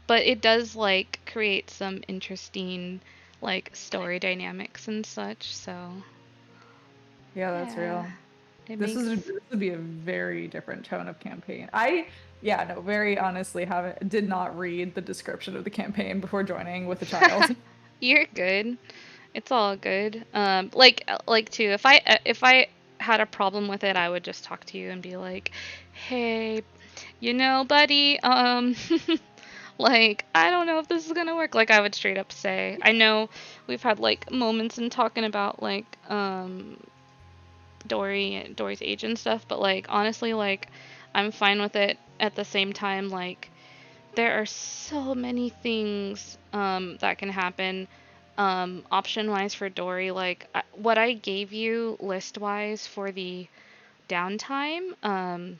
[SPEAKER 2] But it does like create some interesting like story dynamics and such, so
[SPEAKER 1] Yeah, that's
[SPEAKER 2] Yeah.
[SPEAKER 1] real.
[SPEAKER 2] It
[SPEAKER 1] This
[SPEAKER 2] makes
[SPEAKER 1] would be a very different tone of campaign. No, very honestly haven't did not read the description of the campaign before joining with a child.
[SPEAKER 2] You're good. It's all good. Like too, if I had a problem with it, I would just talk to you and be like, "Hey, buddy, like, I don't know if this is gonna work." Like, I would straight up say, I know we've had like moments in talking about like Dori's age and stuff, but like honestly, like I'm fine with it. At the same time, like there are so many things that can happen option wise for Dori. Like what I gave you list wise for the downtime,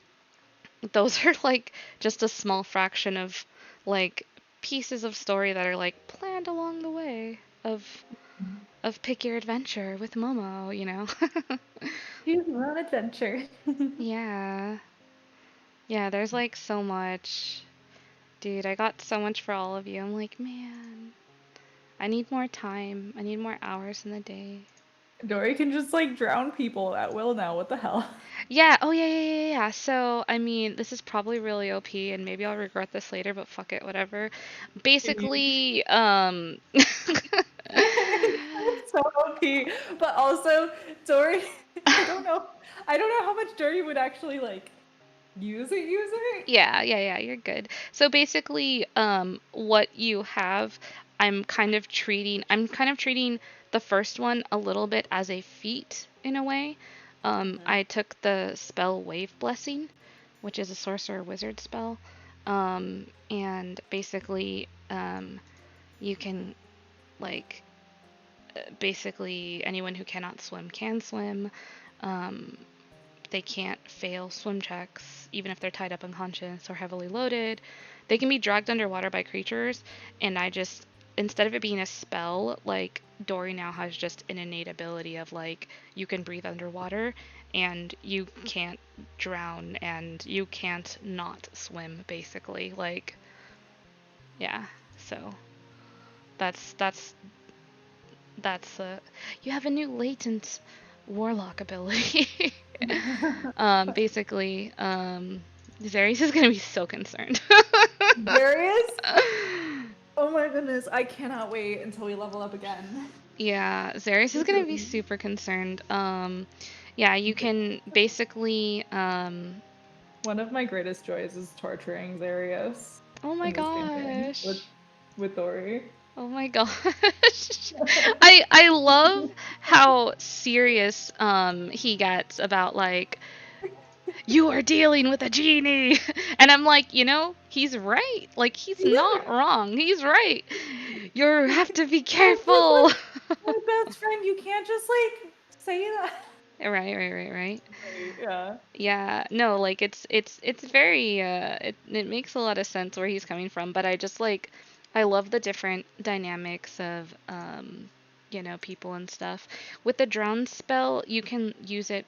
[SPEAKER 2] those are like just a small fraction of like pieces of story that are like planned along the way of pick your adventure with Momo, you know?
[SPEAKER 1] Choose your own adventure.
[SPEAKER 2] Yeah. Yeah, there's like so much. Dude, I got so much for all of you. I'm like, man, I need more time. I need more hours in the day.
[SPEAKER 1] Dory can just like drown people at will now. What the hell?
[SPEAKER 2] Yeah, oh yeah. So, I mean, this is probably really OP and maybe I'll regret this later, but fuck it, whatever. Basically,
[SPEAKER 1] It's so OP. But also, Dory, I don't know. I don't know how much Dory would actually like use it.
[SPEAKER 2] Yeah, you're good. So basically, what you have, I'm kind of treating the first one a little bit as a feat in a way.
[SPEAKER 1] Mhm.
[SPEAKER 2] I took the spell Wave Blessing, which is a sorcerer wizard spell. And basically, you can like basically anyone who cannot swim can swim. Um, they can't fail swim checks, even if they're tied up unconscious or heavily loaded. They can be dragged underwater by creatures, and instead of it being a spell, like, Dory now has just an innate ability of, like, you can breathe underwater, and you can't drown, and you can't not swim, basically. Like, yeah, so that's, that's, that's you have a new latent warlock ability. Basically, Zarius is gonna be so concerned.
[SPEAKER 1] Darius? Oh my goodness, I cannot wait until we level up again.
[SPEAKER 2] Yeah, Zarius is gonna be super concerned. Yeah, you can basically,
[SPEAKER 1] One of my greatest joys is torturing Zarius
[SPEAKER 2] oh my
[SPEAKER 1] in this campaign
[SPEAKER 2] gosh.
[SPEAKER 1] with Dory.
[SPEAKER 2] Oh my gosh. I love how serious he gets about like you are dealing with a genie. And I'm like, he's right. Like, he's not wrong. He's right. You have to be
[SPEAKER 1] I'm just
[SPEAKER 2] careful.
[SPEAKER 1] like my best friend. You can't just like say that.
[SPEAKER 2] Right.
[SPEAKER 1] Right, yeah.
[SPEAKER 2] Yeah, no, like it's very it makes a lot of sense where he's coming from, but I just like I love the different dynamics of people and stuff. With the drown spell, you can use it.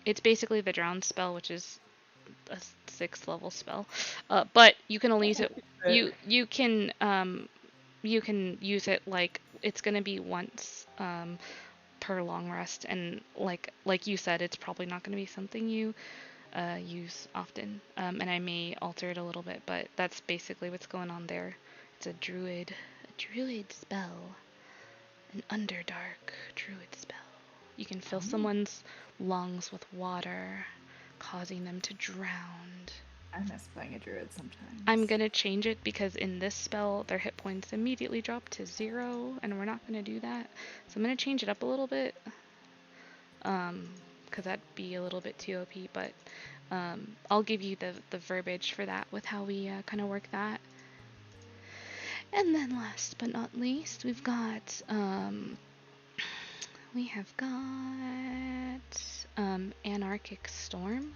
[SPEAKER 2] It's basically the drown spell, which is a sixth level spell. But you can only use it. You can use it like it's gonna be once per long rest, and like you said, it's probably not gonna be something you use often. And I may alter it a little bit, but that's basically what's going on there. It's a druid spell, an underdark druid spell. You can fill
[SPEAKER 1] Oh,
[SPEAKER 2] someone's lungs with water, causing them to drown.
[SPEAKER 1] I miss playing a druid
[SPEAKER 2] I'm
[SPEAKER 1] sometimes.
[SPEAKER 2] gonna change it because in this spell, their hit points immediately drop to 0, and we're not gonna do that. So I'm gonna change it up a little bit, because that'd be a little bit too OP, but I'll give you the verbiage for that with how we kind of work that. And then last but not least, we have got Anarchic Storm.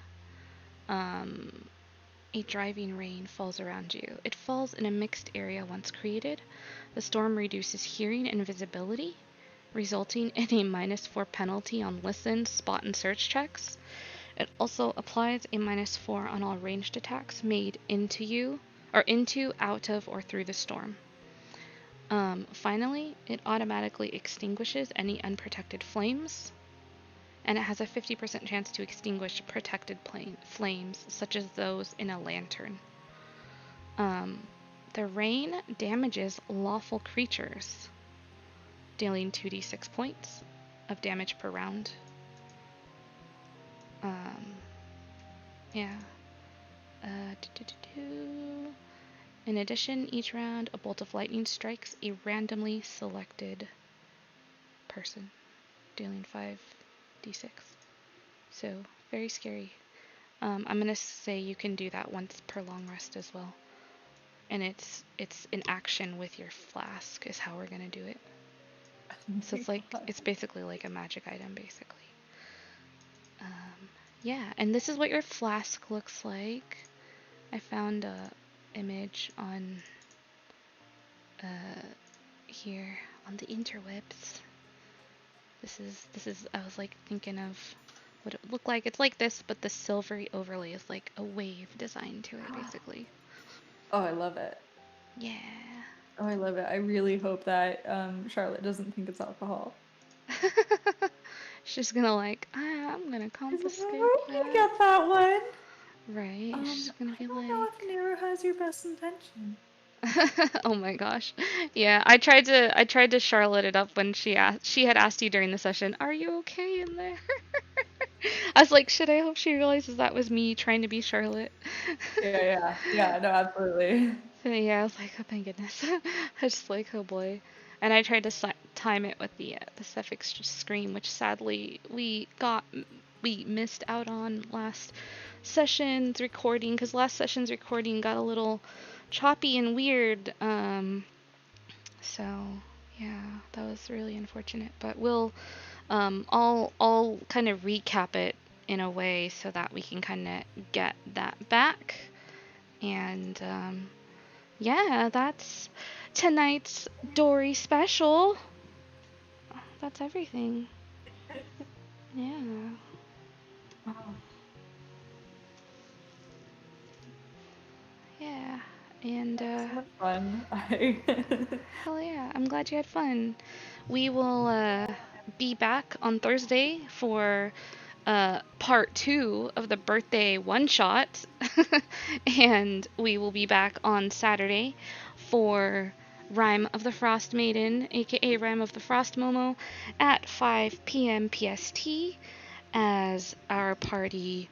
[SPEAKER 2] A driving rain falls around you. It falls in a mixed area once created. The storm reduces hearing and visibility, resulting in a -4 penalty on listen, spot, and search checks. It also applies a -4 on all ranged attacks made into you, or into, out of, or through the storm. Finally, it automatically extinguishes any unprotected flames. and it has a 50% chance to extinguish protected flames, such as those in a lantern. The rain damages lawful creatures, dealing 2d6 points of damage per round. Yeah. In addition, each round, a bolt of lightning strikes a randomly selected person, dealing 5d6. So, very scary. I'm gonna say you can do that once per long rest as well. And it's an action with your flask is how we're gonna do it. So it's basically like a magic item, basically. Yeah, and this is what your flask looks like. I found a image on here on the interwebs. This is I was like thinking of what it would look like. It's like this, but the silvery overlay is like a wave design to it, basically.
[SPEAKER 1] Oh, I love it.
[SPEAKER 2] Yeah.
[SPEAKER 1] Oh, I love it. I really hope that Charlotte doesn't think it's alcohol.
[SPEAKER 2] She's gonna like, I'm gonna confiscate
[SPEAKER 1] Where did you
[SPEAKER 2] that.
[SPEAKER 1] get that one?
[SPEAKER 2] Right? She's gonna
[SPEAKER 1] I
[SPEAKER 2] be
[SPEAKER 1] don't know
[SPEAKER 2] like,
[SPEAKER 1] if Neeru has your best intention.
[SPEAKER 2] oh my gosh. Yeah, I tried to Charlotte it up when she had asked you during the session, "Are you okay in there?" I was like, "Shit, I hope she realizes that was me trying to be Charlotte."
[SPEAKER 1] Yeah, no, absolutely.
[SPEAKER 2] So yeah, I was like, "Oh thank goodness." I was just like, "Oh boy." And I tried to time it with the suffix scream, which sadly we missed out on last session's recording, because last session's recording got a little choppy and weird. So yeah, that was really unfortunate. But we'll I'll kind of recap it in a way so that we can kind of get that back. And yeah, that's tonight's Dori special. That's everything. Yeah.
[SPEAKER 1] Wow.
[SPEAKER 2] Yeah. And
[SPEAKER 1] So much fun.
[SPEAKER 2] hell yeah, I'm glad you had fun. We will be back on Thursday for part 2 of the birthday one shot. And we will be back on Saturday for Rime of the Frost Maiden, aka Rime of the FrostMomo, at 5 p.m. PST as our party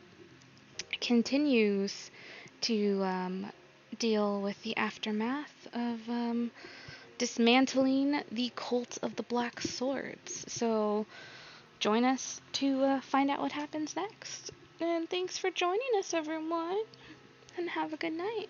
[SPEAKER 2] continues to deal with the aftermath of dismantling the cult of the Black Swords. So join us to find out what happens next. And thanks for joining us, everyone. And have a good night.